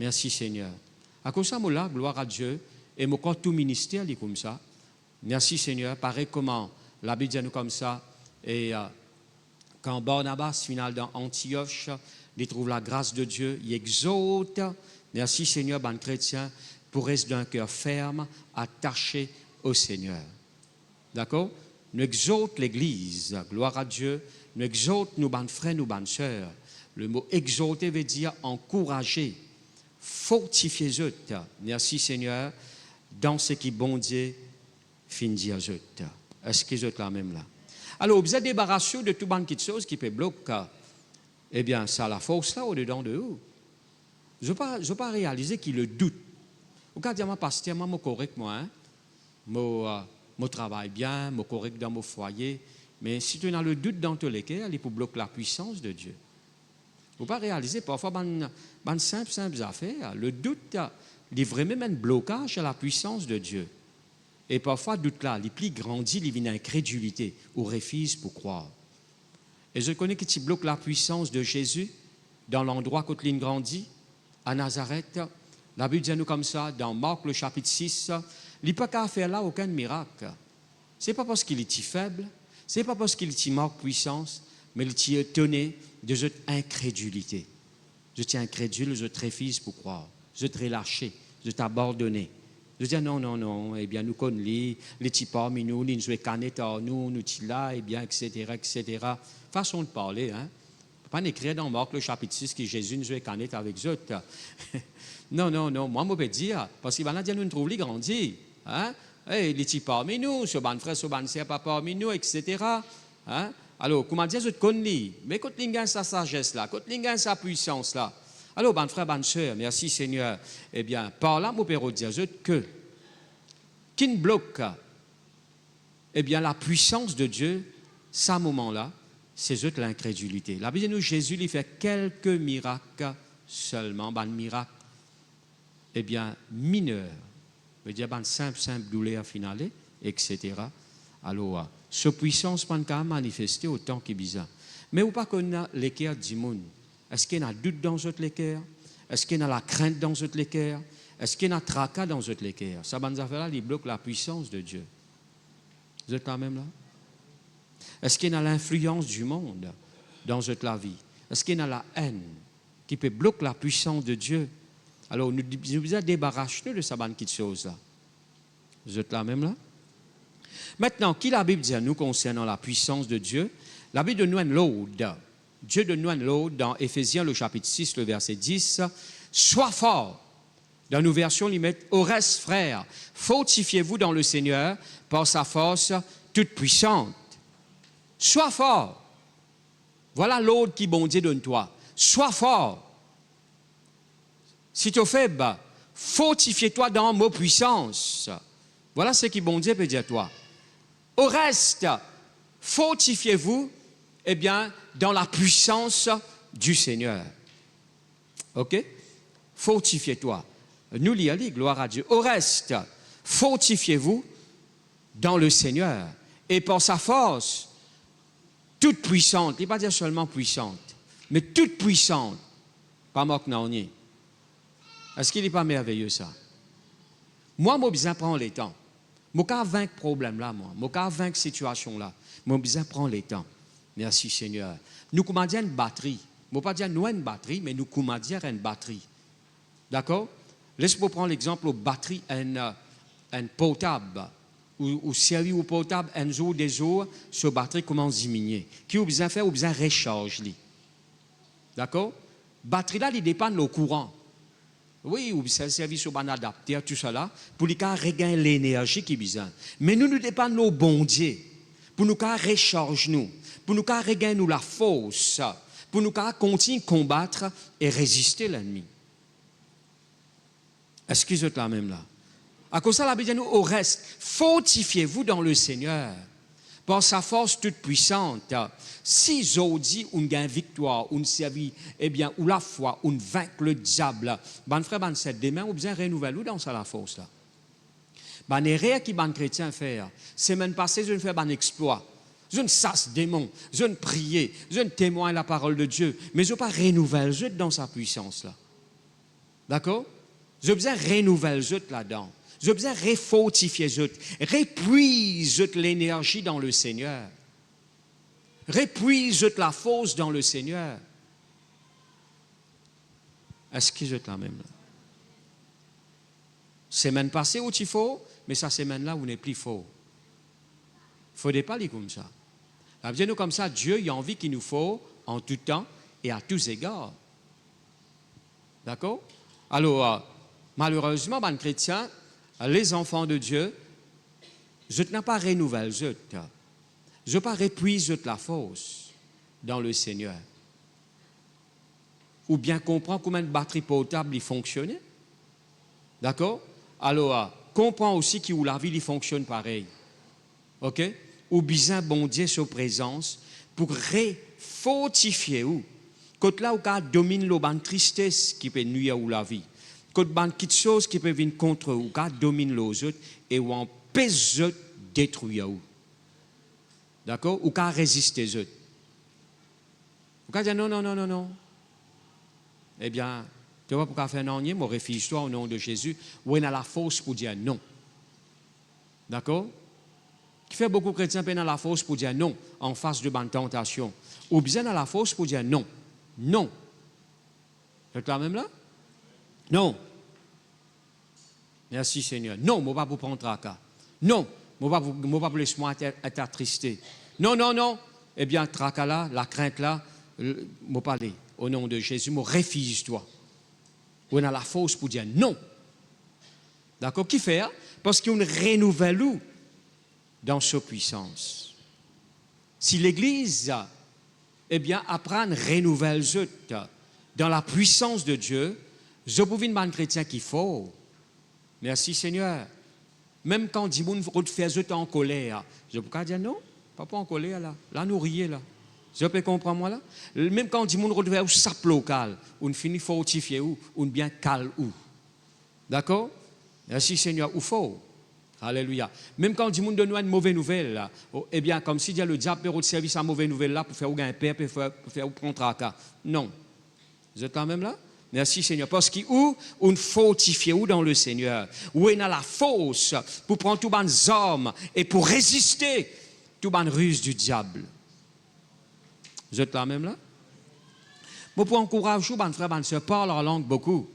Merci Seigneur. À cause de ça, là, gloire à Dieu. Et mon corps tout ministère, il est comme ça. Merci Seigneur. Pareil comment la Bible dit nous comme ça. Et quand Barnabas, final dans Antioche, il trouve la grâce de Dieu, il exhorte. Merci Seigneur, bon chrétien, pour rester d'un cœur ferme, attaché au Seigneur. D'accord? Nous exhorte l'Église, gloire à Dieu, nous exhorte nos bonnes frères, nos bonnes sœurs. Le mot exhorter veut dire encourager, fortifier eux. Merci Seigneur, dans ce qui bon Dieu finit eux. Est-ce qu'ils sont là même là? Alors, vous êtes débarrassés de tout bonne chose qui peut bloquer. Eh bien, ça a la force là au-dedans de vous. Je n'ai pas réalisé qu'il le doute. Vous pouvez dire, moi, pasteur, moi, je correct, moi, hein? Je travaille bien, je correct dans mon foyer. Mais si tu as le doute dans tous les cas, il faut bloquer la puissance de Dieu. Vous ne pouvez pas réaliser, parfois, dans simples affaires, le doute, il est vraiment un blocage à la puissance de Dieu. Et parfois, le doute là, il plus grandit, il vient incrédulité ou refuse pour croire. Et je connais que tu bloques la puissance de Jésus dans l'endroit où il grandit, à Nazareth. La Bible dit nous comme ça, dans Marc le chapitre 6, il n'y a pas qu'à faire là aucun miracle. Ce n'est pas parce qu'il est si faible, ce n'est pas parce qu'il est manque de puissance, mais il est étonné de cette incrédulité. Je suis incrédule, je te refuse pour croire. Je te relâché, je t'abandonné. Je dis non, eh bien nous connaissons les petits parmi nous, nous sommes canés à nous, nous sommes là, eh bien, etc. Façon de parler, hein. Pas écrire dans Marc le chapitre 6 que Jésus nous a canés avec eux. Non, moi je peux dire, parce qu'il va nous dire nous trouvons les grandis, hein. Les petits parmi nous, ce ban frère, ce ban sœur, pas parmi nous, etc. Hein? Alors, comment dire, je te connais, mais quand il a sa sagesse là, quand il a sa puissance là, alors, ban frère, ban sœur, merci Seigneur, eh bien, par là, mon père, dire que, qui ne bloque, eh bien, la puissance de Dieu, à ce moment-là, c'est l'incrédulité. La Bible dit nous, Jésus, il fait quelques miracles seulement, ban miracle, eh bien, mineur. Je dire ban simple douleur finale, etc. Alors, ce puissance pas qu'à manifester autant qu'il est bizarre. Mais ou pas qu'on a l'équerre du monde. Est-ce qu'il y a un doute dans votre l'équerre? Est-ce qu'il y a la crainte dans votre l'équerre? Est-ce qu'il y a un tracas dans votre l'équerre? Ça, bonne affaire là, il bloque la puissance de Dieu. Vous êtes quand même là? Est-ce qu'il y a l'influence du monde dans votre vie? Est-ce qu'il y a la haine qui peut bloquer la puissance de Dieu? Alors, nous devons débarrasser de cette bonne chose là. Vous êtes là même là? Maintenant, qui la Bible dit à nous concernant la puissance de Dieu? La Bible donne nous une laude. Dieu donne nous une laude dans Éphésiens, le chapitre 6, le verset 10. Sois fort. Dans nos versions, il met au reste, frères, fortifiez-vous dans le Seigneur par sa force toute puissante. Sois fort. Voilà l'aude qui bon Dieu donne toi. Sois fort. Si tu es faible, fortifie-toi dans ma puissance. Voilà ce qui bon Dieu peut dire à toi. Au reste, fortifiez-vous, eh bien, dans la puissance du Seigneur. OK? Fortifiez-toi. Nous l'y allons, gloire à Dieu. Au reste, fortifiez-vous dans le Seigneur. Et par sa force, toute puissante, il ne va pas dire seulement puissante, mais toute puissante, pas moque naonier. Est-ce qu'il n'est pas merveilleux ça? Moi, j'ai besoin de prendre les temps. Je vais vaincre ce problème-là, moi. Je vais vaincre cette situation-là. Mais j'ai besoin de prendre les temps. Merci Seigneur. Nous comment dire une batterie. Je ne vais pas dire nous une batterie, mais nous comment dire une batterie. D'accord? Laisse-moi prendre l'exemple de batterie un portable. Ou série ou portable, un jour des jours, ce batterie commence à diminuer. Qui a besoin de faire? Ou besoin de recharger. D'accord? Batterie là, il dépend du courant. Oui, ou ça servi sur un adaptateur, tout ça là, pour lui regagner l'énergie qu'il a besoin. Mais nous dépendons de bon Dieu, pour nous recharger nous, pour nous regagner la force, pour nous continuer à combattre et résister l'ennemi. Est-ce que vous êtes là même là? À cause de ça, la Bible dit nous, au reste, fortifiez-vous dans le Seigneur, par sa force toute puissante. Si Zodi, on gagne victoire, on servit, eh bien, ou la foi, on vaincre le diable, ben frère, ben cette demain, on besoin renouveler dans ça la force là. Ben les rêves qui ben chrétien faire, semaine passée, je ne fais pas un exploit. Je ne sasse démon, je ne prier, je ne témoigne la parole de Dieu, mais je ne pas renouveler dans sa puissance là. D'accord? Je besoin renouveler là-dedans. Je besoin refortifier, repuise l'énergie dans le Seigneur. Repuise la force dans le Seigneur. Est-ce que je là même là? Semaine passée, où il faut, mais sa semaine-là, où n'est plus faux. Il ne faudrait pas aller comme ça. Nous comme ça, Dieu il a envie qu'il nous faut en tout temps et à tous égards. D'accord? Alors, malheureusement, les chrétiens, les enfants de Dieu, je n'ai pas renouvelé, je n'ai pas répuisé la force dans le Seigneur. Ou bien comprendre comment une batterie portable fonctionne. D'accord? Alors, comprends aussi que la vie fonctionne pareil. OK? Ou bien bon Dieu sa présence pour refortifier ou. Quand là, on domine la tristesse qui peut nuire à la vie. Quand il y a quelque chose qui peut venir contre ou qui domine les autres et où on peut détruire. D'accord? Ou qui résister aux autres. Ou qui dire non, non, non, non, non. Eh bien, tu vois pourquoi faire non, moi réfugie-toi au nom de Jésus. Ou on a la force pour dire non. D'accord? Qui fait beaucoup de chrétiens qui ont la force pour dire non en face de bonne tentation. Ou bien on a la force pour dire non. Non. Vous êtes là même là? Non. Merci Seigneur. Non, je ne vais pas vous prendre tracas. Non, je ne vais pas vous laisser être attristé. Non, non, non. Eh bien, tracas là, la crainte là, je ne vais pas aller. Au nom de Jésus, je refuse-toi. On a la force pour dire non. D'accord? Qui fait? Parce qu'on renouvelle dans sa puissance. Si l'Église, eh bien, apprend à renouveler dans la puissance de Dieu, je peux dire que chrétien qu'il faut. Merci Seigneur. Même quand dit moun fait en colère, je peux pas dire non, pas en colère là. Là nous rions là. Je peux comprendre moi là. Même quand dit moun fait sap local, on finit fortifié ou on bien calme ou. D'accord? Merci Seigneur, ou faut. Alléluia. Même quand dit moun donne une mauvaise nouvelle là, eh bien comme si le diable peut service à mauvaise nouvelle là pour faire ou gagner paix, pour faire ou prendre tracas. Non. Vous êtes quand même là? Merci Seigneur. Parce qu'on fortifie dans le Seigneur. Où on a la force pour prendre tout les hommes et pour résister tout les ruses du diable. Vous êtes là même là? Moi, pour encourager les frères et sœurs, parler en langue beaucoup.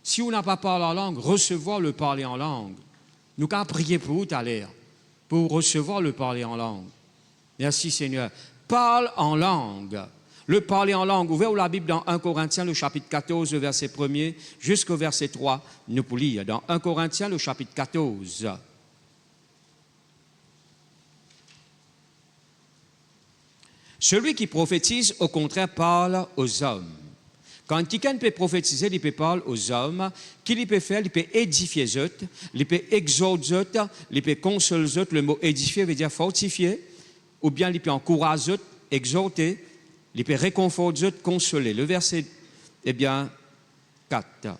Si on n'a pas parlé en langue, recevoir le parler en langue. Nous avons prié pour vous tout à l'heure, pour recevoir le parler en langue. Merci Seigneur. Parle en langue. Le parler en langue, ouvert la Bible dans 1 Corinthiens, le chapitre 14, le verset 1er, jusqu'au verset 3, nous pouvons lire dans 1 Corinthiens, le chapitre 14. Celui qui prophétise, au contraire, parle aux hommes. Quand quelqu'un peut prophétiser, il peut parler aux hommes. Qu'il peut faire? Il peut édifier les autres, il peut exhorter les autres, il peut consoler les autres. Le mot édifier veut dire fortifier, ou bien il peut encourager les autres, exhorter. Il peut réconforter, consoler. Le verset, eh bien, 4.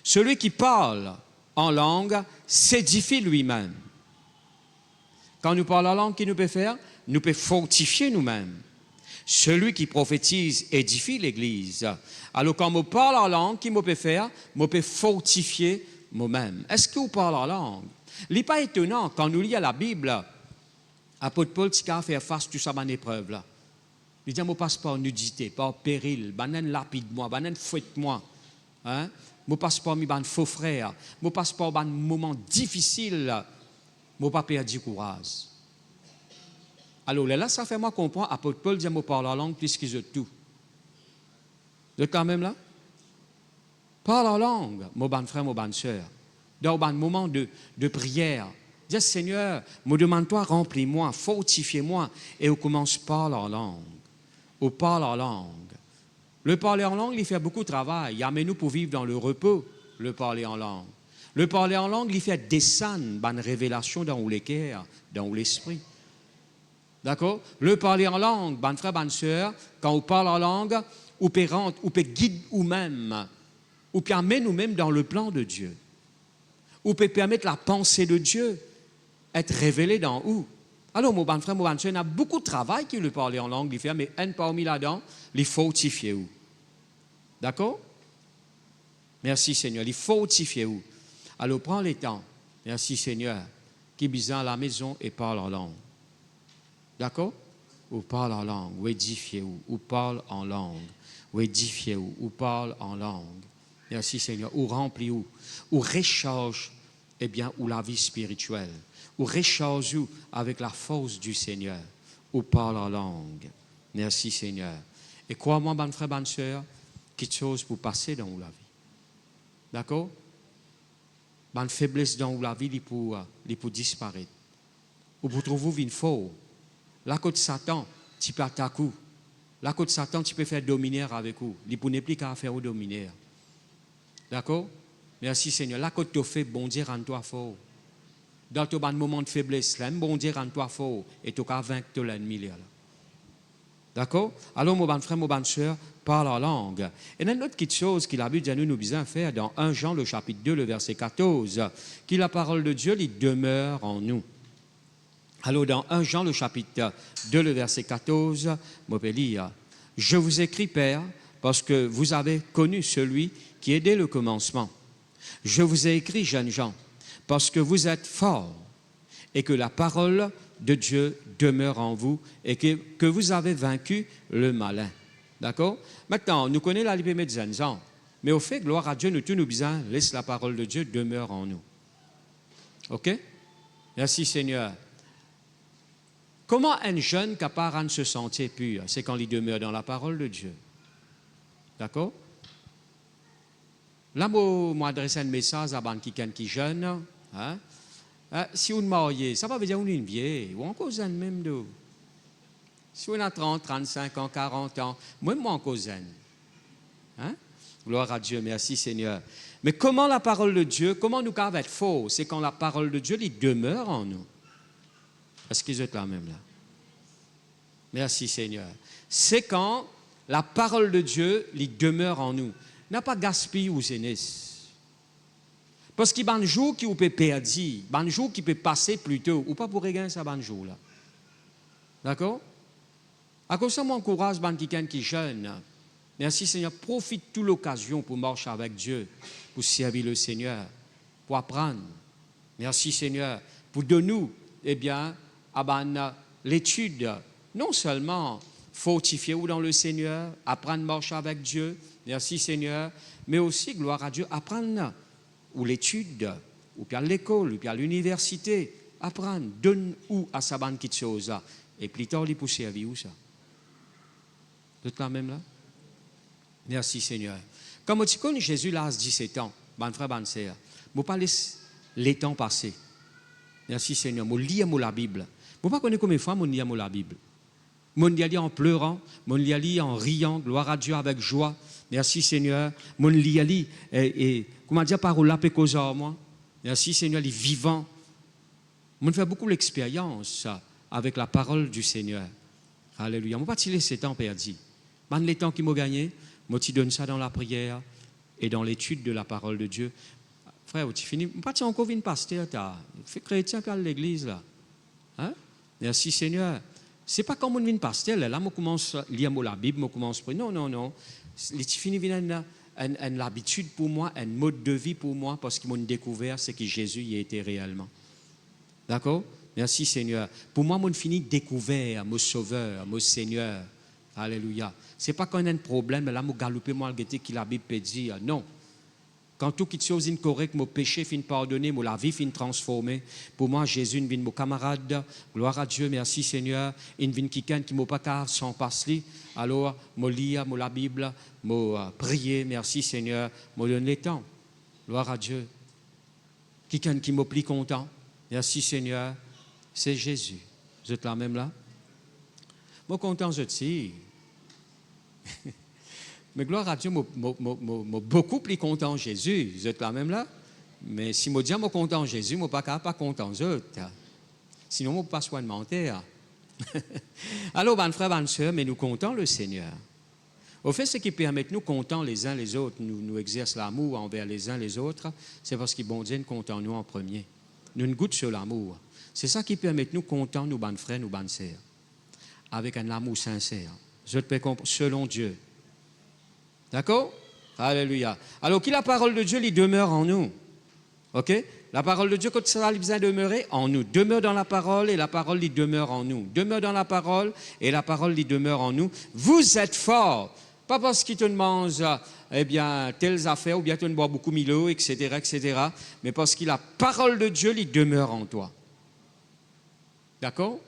Celui qui parle en langue s'édifie lui-même. Quand nous parlons en langue, qu'est-ce que nous peut faire? Nous peut fortifier nous-mêmes. Celui qui prophétise édifie l'Église. Alors, quand je parle en langue, qu'est-ce que je peux faire? Je peux fortifier moi-même. Est-ce que vous parlez en langue? Il n'est pas étonnant, quand nous lisons la Bible, l'apôtre Paul a fait face à toute sa bonne épreuve là. Il dit, je passe par nudité, par péril, banen lapide-moi, banen fouette-moi. Hein? Je passe par mes faux frères, je passe par un moment difficile, je n'ai pas perdu courage. Alors là, ça fait moi comprendre, apôtre Paul dit, je parle la langue plus qu'ils ont tout. Vous êtes quand même là? Parle la langue, mon bon frère, mon bonne soeur. Dans un moment de prière, dis, Seigneur, me demande-toi, remplis-moi, fortifie-moi, et on commence par la langue. On parle en langue. Le parler en langue, il fait beaucoup de travail. Il amène nous pour vivre dans le repos, le parler en langue. Le parler en langue, il fait descendre une révélation dans le cœur, dans l'esprit. D'accord? Le parler en langue, bon frère, bonne soeur, quand on parle en langue, on peut rentrer, on peut guider nous-mêmes, on peut amener nous-mêmes dans le plan de Dieu. On peut permettre la pensée de Dieu être révélée dans où? Alors, mon bon frère, mon bonne soeur, il y a beaucoup de travail qui le parler en langue, il fait, mais un parmi là-dedans, il fortifie où? D'accord? Merci Seigneur, il fortifie où? Alors, prends le temps, merci Seigneur, qui vient à la maison et parle en langue. D'accord? Ou parle en langue, ou édifiez ou parle en langue, ou édifiez ou parle en langue. Merci Seigneur, ou remplis ou recharge, eh bien, ou la vie spirituelle, ou recharge ou avec la force du Seigneur, ou parle en langue. Merci Seigneur. Et crois-moi, bonne frère, bonne soeur, quelque chose pour passer dans la vie. D'accord? Bonne faiblesse dans la vie, il peut disparaître. Ou pour trouver une faute. La côte Satan, tu peux attaquer. La côte Satan, tu peux faire dominer avec vous. Il ne peut plus qu'à faire dominer. D'accord? Merci Seigneur. La côte te fait bondir en toi fort. Dans ton moment de faiblesse, là, bondir en toi fort. Et tu vas vaincre l'ennemi. D'accord? Alors, mon bon frère, mon bonne soeur, parle en langue. Et il y a une autre petite chose qu'il a dit nous besoin faire dans 1 Jean, le chapitre 2, le verset 14, que la parole de Dieu, il demeure en nous. Alors, dans 1 Jean, le chapitre 2, le verset 14, je peux lire, « Je vous écris, Père, parce que vous avez connu celui qui est dès le commencement. Je vous ai écrit, jeunes gens, parce que vous êtes forts et que la parole de Dieu demeure en vous et que vous avez vaincu le malin. » D'accord? Maintenant, nous connaissons la liberté des jeunes gens, mais au fait, gloire à Dieu, nous tous nous disons, laisse la parole de Dieu demeure en nous. OK? Merci Seigneur. Comment un jeune capable de se sentir pur? C'est quand il demeure dans la parole de Dieu. D'accord? Là, je m'adresse un message à quelqu'un qui est jeune. Hein? Si on est marié, ça veut dire qu'on est une vieille, ou encore jeune même. Si on a 30, 35 ans, 40 ans, moi encore jeune. Hein? Gloire à Dieu, merci Seigneur. Mais comment la parole de Dieu, comment nous pouvons être faux? C'est quand la parole de Dieu, il demeure en nous. Est-ce qu'ils êtes là même là? Merci Seigneur. C'est quand la parole de Dieu il demeure en nous. N'a pas gaspillé ou jeunesse. Parce qu'il y a un jour qui peut perdre, il y a un jour qui peut passer plus tôt, ou pas pour gagner ça un jour là. D'accord? À cause de ça, moi, encourage quelqu'un qui est jeune. Merci Seigneur, profite de toute l'occasion pour marcher avec Dieu, pour servir le Seigneur, pour apprendre. Merci Seigneur, pour de nous, eh bien, l'étude, non seulement fortifier ou dans le Seigneur, apprendre à marcher avec Dieu, merci Seigneur, mais aussi, gloire à Dieu, apprendre ou l'étude, ou bien l'école, ou bien l'université, apprendre, donne où à sa bande qui chose, et plus tard, il peut servir où ça? Vous êtes là même là? Merci Seigneur. Comme tu connais Jésus là à 17 ans, bon frère, bonne sœur, je ne pas laisser les temps passer. Merci Seigneur. Je lis la Bible. Je ne sais pas combien de fois je lis la Bible. Je lis en pleurant, je lis en riant, gloire à Dieu avec joie. Merci Seigneur. Je lis et comment dire parole là cause à moi. Merci Seigneur, les vivants. Je fais beaucoup l'expérience avec la parole du Seigneur. Alléluia. Je ne pas te laisser ces temps perdus. Les temps qui m'ont gagné, je te donne ça dans la prière et dans l'étude de la parole de Dieu. Frère, tu finis, pas tu encore une pasteur, tu fais chrétien à l'église là. Hein? Merci Seigneur. C'est pas comme on vient pasteur là, je commence à lire la Bible, je commence à prier. Non, non, non. Tu finis une habitude pour moi, un mode de vie pour moi, parce qu'ils m'ont découvert ce que Jésus y était réellement. D'accord? Merci Seigneur. Pour moi, je finis découvert, mon Sauveur, mon Seigneur. Alléluia. Ce n'est pas qu'on a un problème, là, je galope, moi, qui la Bible peut dire. Non. Quand tout qui chose incorrect, mon péché fin pardonné, la vie fin transformée. Pour moi, Jésus vient mon camarade. Gloire à Dieu, merci Seigneur. Il vient quelqu'un qui m'a pas sans passer. Alors, moi lire, moi la Bible, moi prier, merci Seigneur, moi donne le temps. Gloire à Dieu. Quelqu'un qui m'a plus content. Merci Seigneur, c'est Jésus. Vous êtes là même là? Moi content je suis. Mais gloire à Dieu, moi beaucoup plus content Jésus. Vous êtes là même là? Mais si je dis moi content Jésus, moi pas content je. Sinon, moi pas soin de mentir. Alors, ben frère, ben soeur, mais nous comptons le Seigneur. Au fait, ce qui permet de nous comptons les uns les autres, nous exerçons l'amour envers les uns les autres, c'est parce que bon Dieu nous compte en nous en premier. Nous nous goûtons sur l'amour. C'est ça qui permet de nous comptons, nous, ben frères, nous, ben sœurs, avec un amour sincère. Je te peux comprendre, selon Dieu. D'accord? Alléluia. Alors, qui la parole de Dieu, il demeure en nous. OK? La parole de Dieu, quand ça va besoin demeurer en nous. Demeure dans la parole et la parole, il demeure en nous. Demeure dans la parole et la parole, il demeure en nous. Vous êtes forts. Pas parce qu'il te mange, eh bien, telles affaires ou bien tu ne bois beaucoup Milo, etc., etc., mais parce que la parole de Dieu, il demeure en toi. D'accord?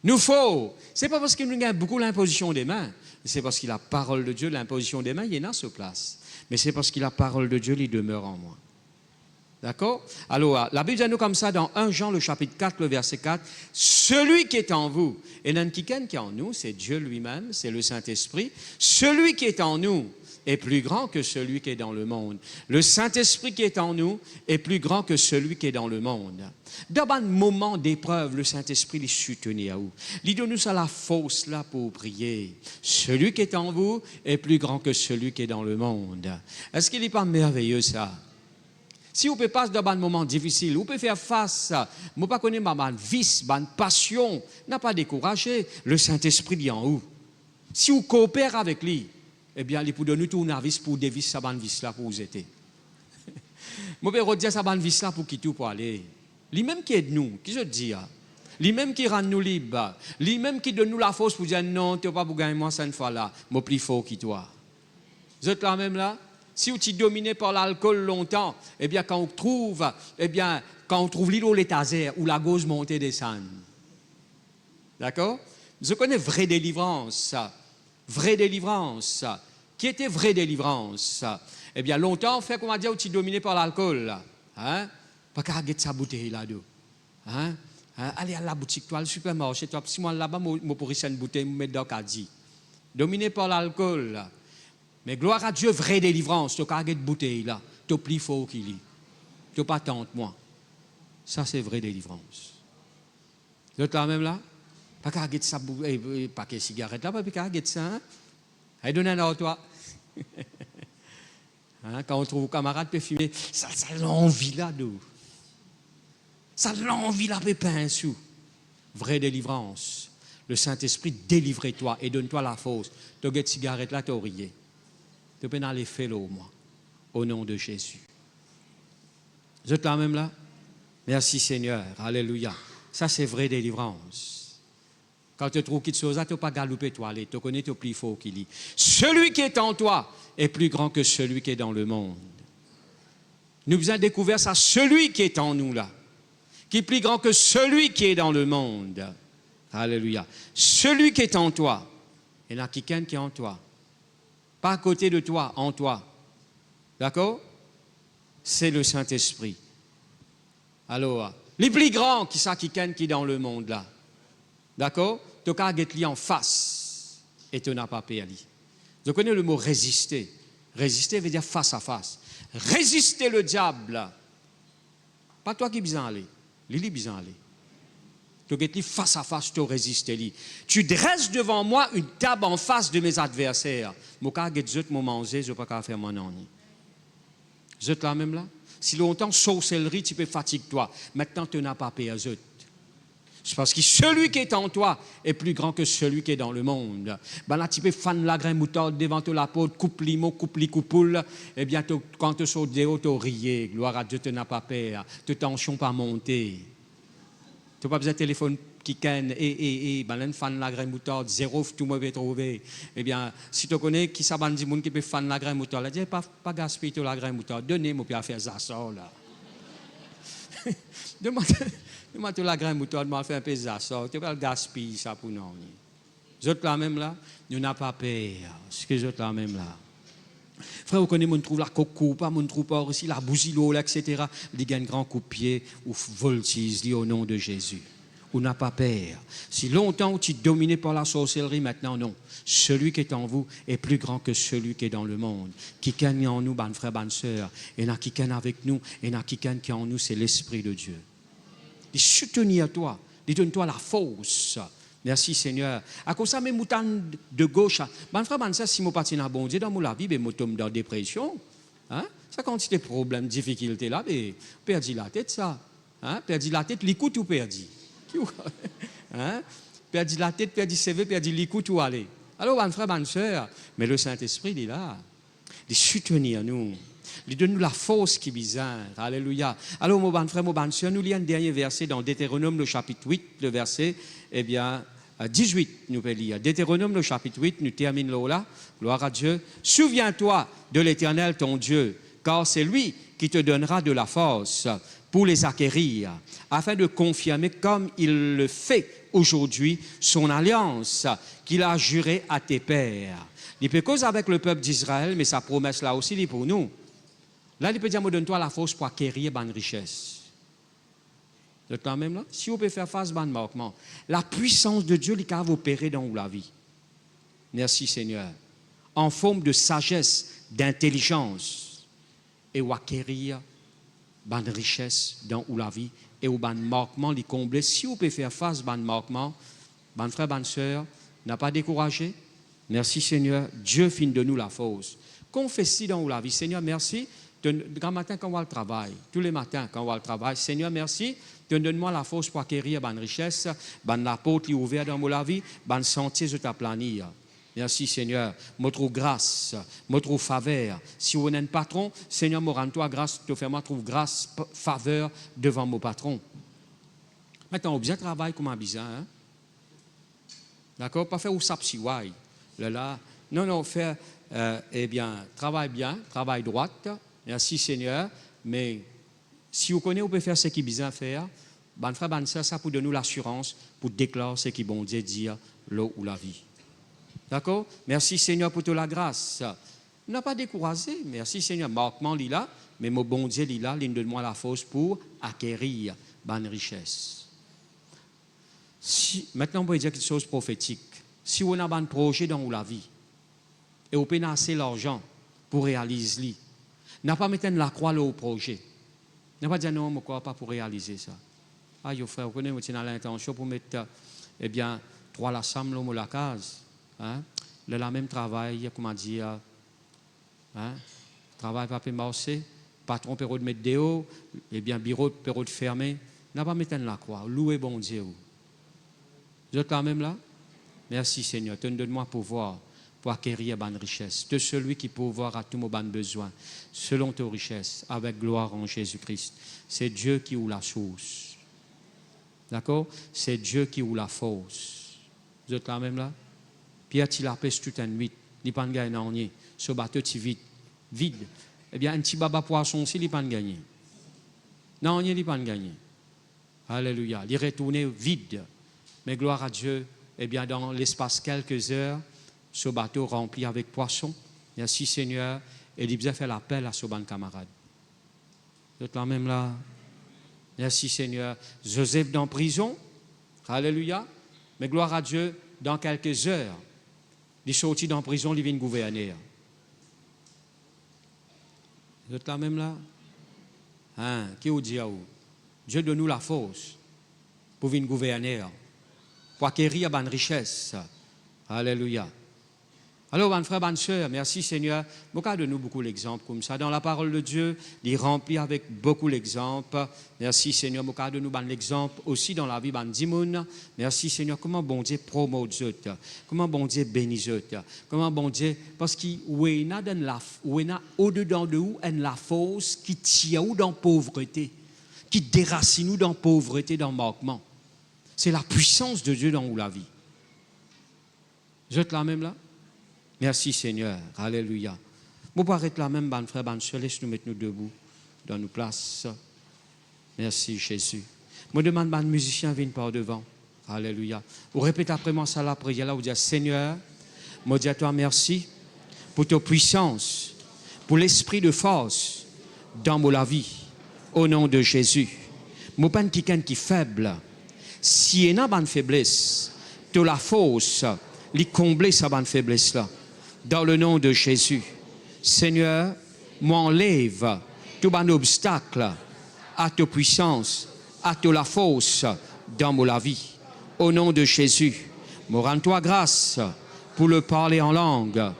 Nous faut. C'est pas parce qu'il nous gagne beaucoup l'imposition des mains. C'est parce que la parole de Dieu, l'imposition des mains, il y en a sur place. Mais c'est parce que la parole de Dieu, il demeure en moi. D'accord? Alors, la Bible dit nous comme ça dans 1 Jean, le chapitre 4, le verset 4. Celui qui est en vous, et l'antiquaine qui est en nous, c'est Dieu lui-même, c'est le Saint-Esprit. Celui qui est en nous est plus grand que celui qui est dans le monde. Le Saint-Esprit qui est en nous est plus grand que celui qui est dans le monde. Dans un moment d'épreuve, le Saint-Esprit les soutient à vous. Il donne nous à la force là pour prier. Celui qui est en vous est plus grand que celui qui est dans le monde. Est-ce qu'il n'est pas merveilleux ça? Si vous pouvez passer dans un moment difficile, vous pouvez faire face, je ne connais pas ma vice, ma passion, n'a pas découragé, le Saint-Esprit est en vous. Si vous coopérez avec lui, eh bien, il peut donner tout un vis pour déviser sa bande vis là pour vous aider. Je peux redire sa bande vis là pour qui tout pour aller. Lui-même qui aide nous, qui je dis, lui-même qui rend nous libres, lui-même qui donne nous la force pour dire non, tu n'as pas pour gagner moi cette fois là, je suis plus fort que toi. Vous êtes là même là? Si vous êtes dominé par l'alcool longtemps, eh bien, quand on trouve l'îlot l'étagère où la gauche monte et descend. D'accord? Je connais vraie délivrance. Vraie délivrance. Qui était vraie délivrance? Eh bien, longtemps, fait qu'on va dire, tu es dominé par l'alcool. Hein? Pas qu'à gagner sa bouteille là-dedans. Hein? Allez à la boutique, toi, le supermarché, toi, si moi là-bas, je pourrais une bouteille, je mets dans le caddie. Dominé par l'alcool. Mais gloire à Dieu, vraie délivrance. Tu n'as pas de bouteille là. Tu es plus fort qu'il est. Tu n'as pas tente, moi. Ça, c'est vraie délivrance. Vous êtes là même là? Pas qu'à de ça, pas qu'à cigarette là, pas qu'à de ça. Hein? Allez, donne un autre, toi. Hein, quand on trouve un camarade peut fumer, ça l'envie là, d'où? Ça l'envie là, pépin sous. Vraie délivrance. Le Saint-Esprit délivre-toi et donne-toi la force. Tu as de cigarette là, tu as rien. Tu peux aller faire au moins, au nom de Jésus. Vous êtes là même là? Merci Seigneur, alléluia. Ça c'est vraie délivrance. Quand tu trouves quelque chose, tu n'as pas galopé toi, tu connais tu plus fort qu'il est. Celui qui est en toi est plus grand que celui qui est dans le monde. Nous avons découvert ça, celui qui est en nous là, qui est plus grand que celui qui est dans le monde. Alléluia. Celui qui est en toi, il y en a quelqu'un qui est en toi. Pas à côté de toi, en toi. D'accord? C'est le Saint-Esprit. Alors, les plus grands qui sont qui est dans le monde là. D'accord? Tu as qu'à en face et tu n'as pas perdu. Je connais le mot résister. Résister veut dire face à face. Résister le diable. Pas toi qui es besoin d'aller. Lui, besoin d'aller. Tu es face à face, tu résistes. Tu dresses devant moi une table en face de mes adversaires. Je ne peux pas manger, je ne peux pas faire mon ennui. Vous êtes là même là? Si longtemps, sorcellerie, tu peux fatiguer toi. Maintenant, tu n'as pas perdu. C'est parce que celui qui est en toi est plus grand que celui qui est dans le monde. Ben là, tu peux fan la graine moutarde devant la peau, coupe limo, coupe li coupoule. Eh bien, quand tu sautes des hauts, tu gloire à Dieu, tu n'as pas peur. Tu tension pas monter. Tu n'as pas besoin de téléphone qui ken et ben fan la graine moutarde zéro tout mauvais trouvé. Eh bien, si tu connais qui ça bandi monde qui peut fan la graine moutarde, dit pas gaspiller la graine moutarde, donnez-moi puis faire ça là. Demande la graine moutarde, m'a fait un peu ça, tu vas gaspiller ça pour nous. Les autres là même là, nous n'a pas peur. Ce que les autres là même là. Frère, vous connaissez, on trouve la coco, pas on trouve pas aussi la bousilo, etc. Il y a un grand coup de pied ou voltige dit au nom de Jésus. On n'a pas peur. Si longtemps tu es dominé par la sorcellerie, maintenant non. Celui qui est en vous est plus grand que celui qui est dans le monde. Qui gagne en nous, ban frère, ban sœur, et n'a qui gagne avec nous, et n'a qui gagne qui en nous, c'est l'Esprit de Dieu. Il soutenir toi, il donne-toi la force. Merci Seigneur. À cause de ça, mes moutons de gauche, ben frère, ben ça, si je parti dans bon Dieu, dans mon vie, ben je tombe dans la dépression. Hein? Ça, quand tu as des problèmes, difficultés là, ben, perdu la tête, ça. Hein? Perdu la tête, l'écoute ou perdu? Hein? Perdu la tête, perdu CV, perdu l'écoute ou aller. Alors, ben frère, ben sœur, mais le Saint-Esprit, il est là. Il soutenir nous. Il donne nous la force qui est bizarre. Alléluia. Alors, mon bon frère, mon bonne sœur, nous lisons un dernier verset dans Deutéronome, le chapitre 8, le verset, 18, nous pouvons lire. Deutéronome, le chapitre 8, nous terminons là. Gloire à Dieu. Souviens-toi de l'Éternel, ton Dieu, car c'est lui qui te donnera de la force pour les acquérir, afin de confirmer, comme il le fait aujourd'hui, son alliance qu'il a jurée à tes pères. Il peut causer avec le peuple d'Israël, mais sa promesse là aussi, il est pour nous. Là, il peut dire, donne-toi la force pour acquérir une richesse. Le temps même là, si vous pouvez faire face à un manquement, la puissance de Dieu, il va opérer dans la vie. Merci Seigneur. En forme de sagesse, d'intelligence, et ou acquérir une richesse dans la vie, et ou un manquement, les combler. Si vous pouvez faire face à un manquement, mon frère, bonne sœur, n'a pas découragé. Merci Seigneur. Dieu finit de nous la force. Confessez dans la vie. Seigneur, merci. Grand matin, quand on va au travail, tous les matins, quand on va au travail, Seigneur, merci. Donne-moi la force pour acquérir une richesse, la porte ouverte dans ma vie, un sentier de ta planir. Merci Seigneur. Je trouve grâce, je trouve faveur. Si vous êtes un patron, Seigneur, me rends-toi grâce, te fais-moi trouve grâce, faveur devant mon patron. Maintenant, on bien travail comme un bizarre. Hein? D'accord? Pas faire ou sapsiwai. Là. Non, faire, travail bien, travail droite. Merci Seigneur. Mais si vous connaissez, vous pouvez faire ce qui est bien à faire. Ben frère, ben ça pour donner nous l'assurance, pour déclarer ce qui est bon Dieu dire, l'eau ou la vie. D'accord? Merci Seigneur pour toute la grâce. On n'a pas découragé. Merci Seigneur. Marquement, il là, mais mon bon Dieu, il là, il donne-moi la force pour acquérir une richesse. Maintenant, on peut dire quelque chose de prophétique. Si on a un projet dans la vie, et on peut assez l'argent pour réaliser, n'a pas mettre la croix au projet. N'a pas dire non, je ne crois pas pour réaliser ça. Ah, yo frère, vous connaissez, vous avez l'intention pour mettre, 3 la somme dans la case. Hein? Le même travail, comment dire, hein? Travail pas marcher, patron peut mettre dehors, bureau peut fermer. N'a pas mettre la croix. Louez bon Dieu. Vous êtes quand même là? Merci Seigneur. Donne-moi pouvoir pour acquérir une richesse. De celui qui pourvoira à tous nos besoins, selon tes richesses, avec gloire en Jésus-Christ. C'est Dieu qui ouvre la source. D'accord? C'est Dieu qui ouvre la force. Vous êtes quand même là? Pierre, il a pêché toute une nuit. Il n'a pas gagné. Ce bateau est vide. Eh bien, un petit baba poisson aussi, il n'a pas gagné. Non, il n'a pas gagné. Alléluia. Il est retourné vide. Mais gloire à Dieu, dans l'espace quelques heures, ce bateau rempli avec poissons. Merci Seigneur. Et il a fait l'appel à ce bon camarade. Vous êtes là même là? Merci Seigneur. Joseph dans prison. Alléluia. Mais gloire à Dieu, dans quelques heures, il est sorti dans prison, il vient gouverner. Vous êtes là même là? Hein? Qui vous dit à vous? Dieu donne nous la force pour venir gouverner, pour acquérir une richesse. Alléluia. Alors, mon frère, bonne sœur, merci Seigneur. Beaucoup de nous beaucoup l'exemple comme ça. Dans la parole de Dieu, il est rempli avec beaucoup l'exemple. Merci Seigneur. Beaucoup de nous bon l'exemple aussi dans la vie de Dimoun. Merci Seigneur. Comment bon Dieu promote Zot. Comment bon Dieu bénit Zot. Comment bon Dieu, parce qu'il y a au-dedans de nous la force qui tient nous dans la pauvreté, qui déracine nous dans la pauvreté, dans le manquement. C'est la puissance de Dieu dans la vie. Vous êtes là même là? Merci Seigneur. Alléluia. Vous pouvez être là même, bonne frère, bonne soeur, laisse-nous mettre nous debout dans nos places. Merci Jésus. Je demande à un musicien vienne par devant. Alléluia. Vous répétez après moi ça la prière là, vous dites Seigneur, je dis à toi merci pour ta puissance, pour l'esprit de force dans la vie. Au nom de Jésus. Je ne suis pas quelqu'un qui est faible. Si il y a une faiblesse, tu la force, lui combler sa bonne faiblesse là. Dans le nom de Jésus. Seigneur, m'enlève tout bon obstacle à ta puissance, à ta la force dans la vie. Au nom de Jésus, me rends-toi grâce pour le parler en langue,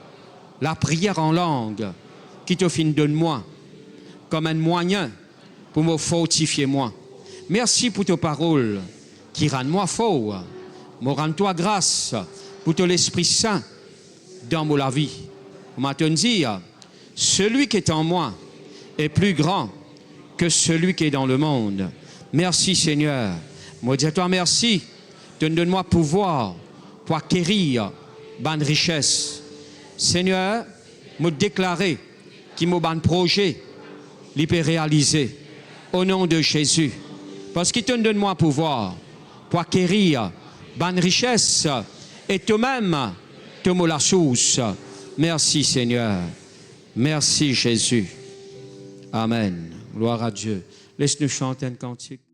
la prière en langue, qui te fin donne-moi comme un moyen pour me fortifier moi. Merci pour tes paroles qui rendent moi fort. Me rends-toi grâce pour ton l'Esprit Saint dans la vie. Maintenant dire, celui qui est en moi est plus grand que celui qui est dans le monde. Merci Seigneur. Moi dis à toi merci. Donne-moi pouvoir pour acquérir bonne richesse. Seigneur, me déclarer qu'il m'a bon projet, il peut réaliser. Au nom de Jésus. Parce qu'il te donne-moi pouvoir pour acquérir bonne richesse et toi-même te me la source. Merci Seigneur. Merci Jésus. Amen. Gloire à Dieu. Laisse-nous chanter un cantique.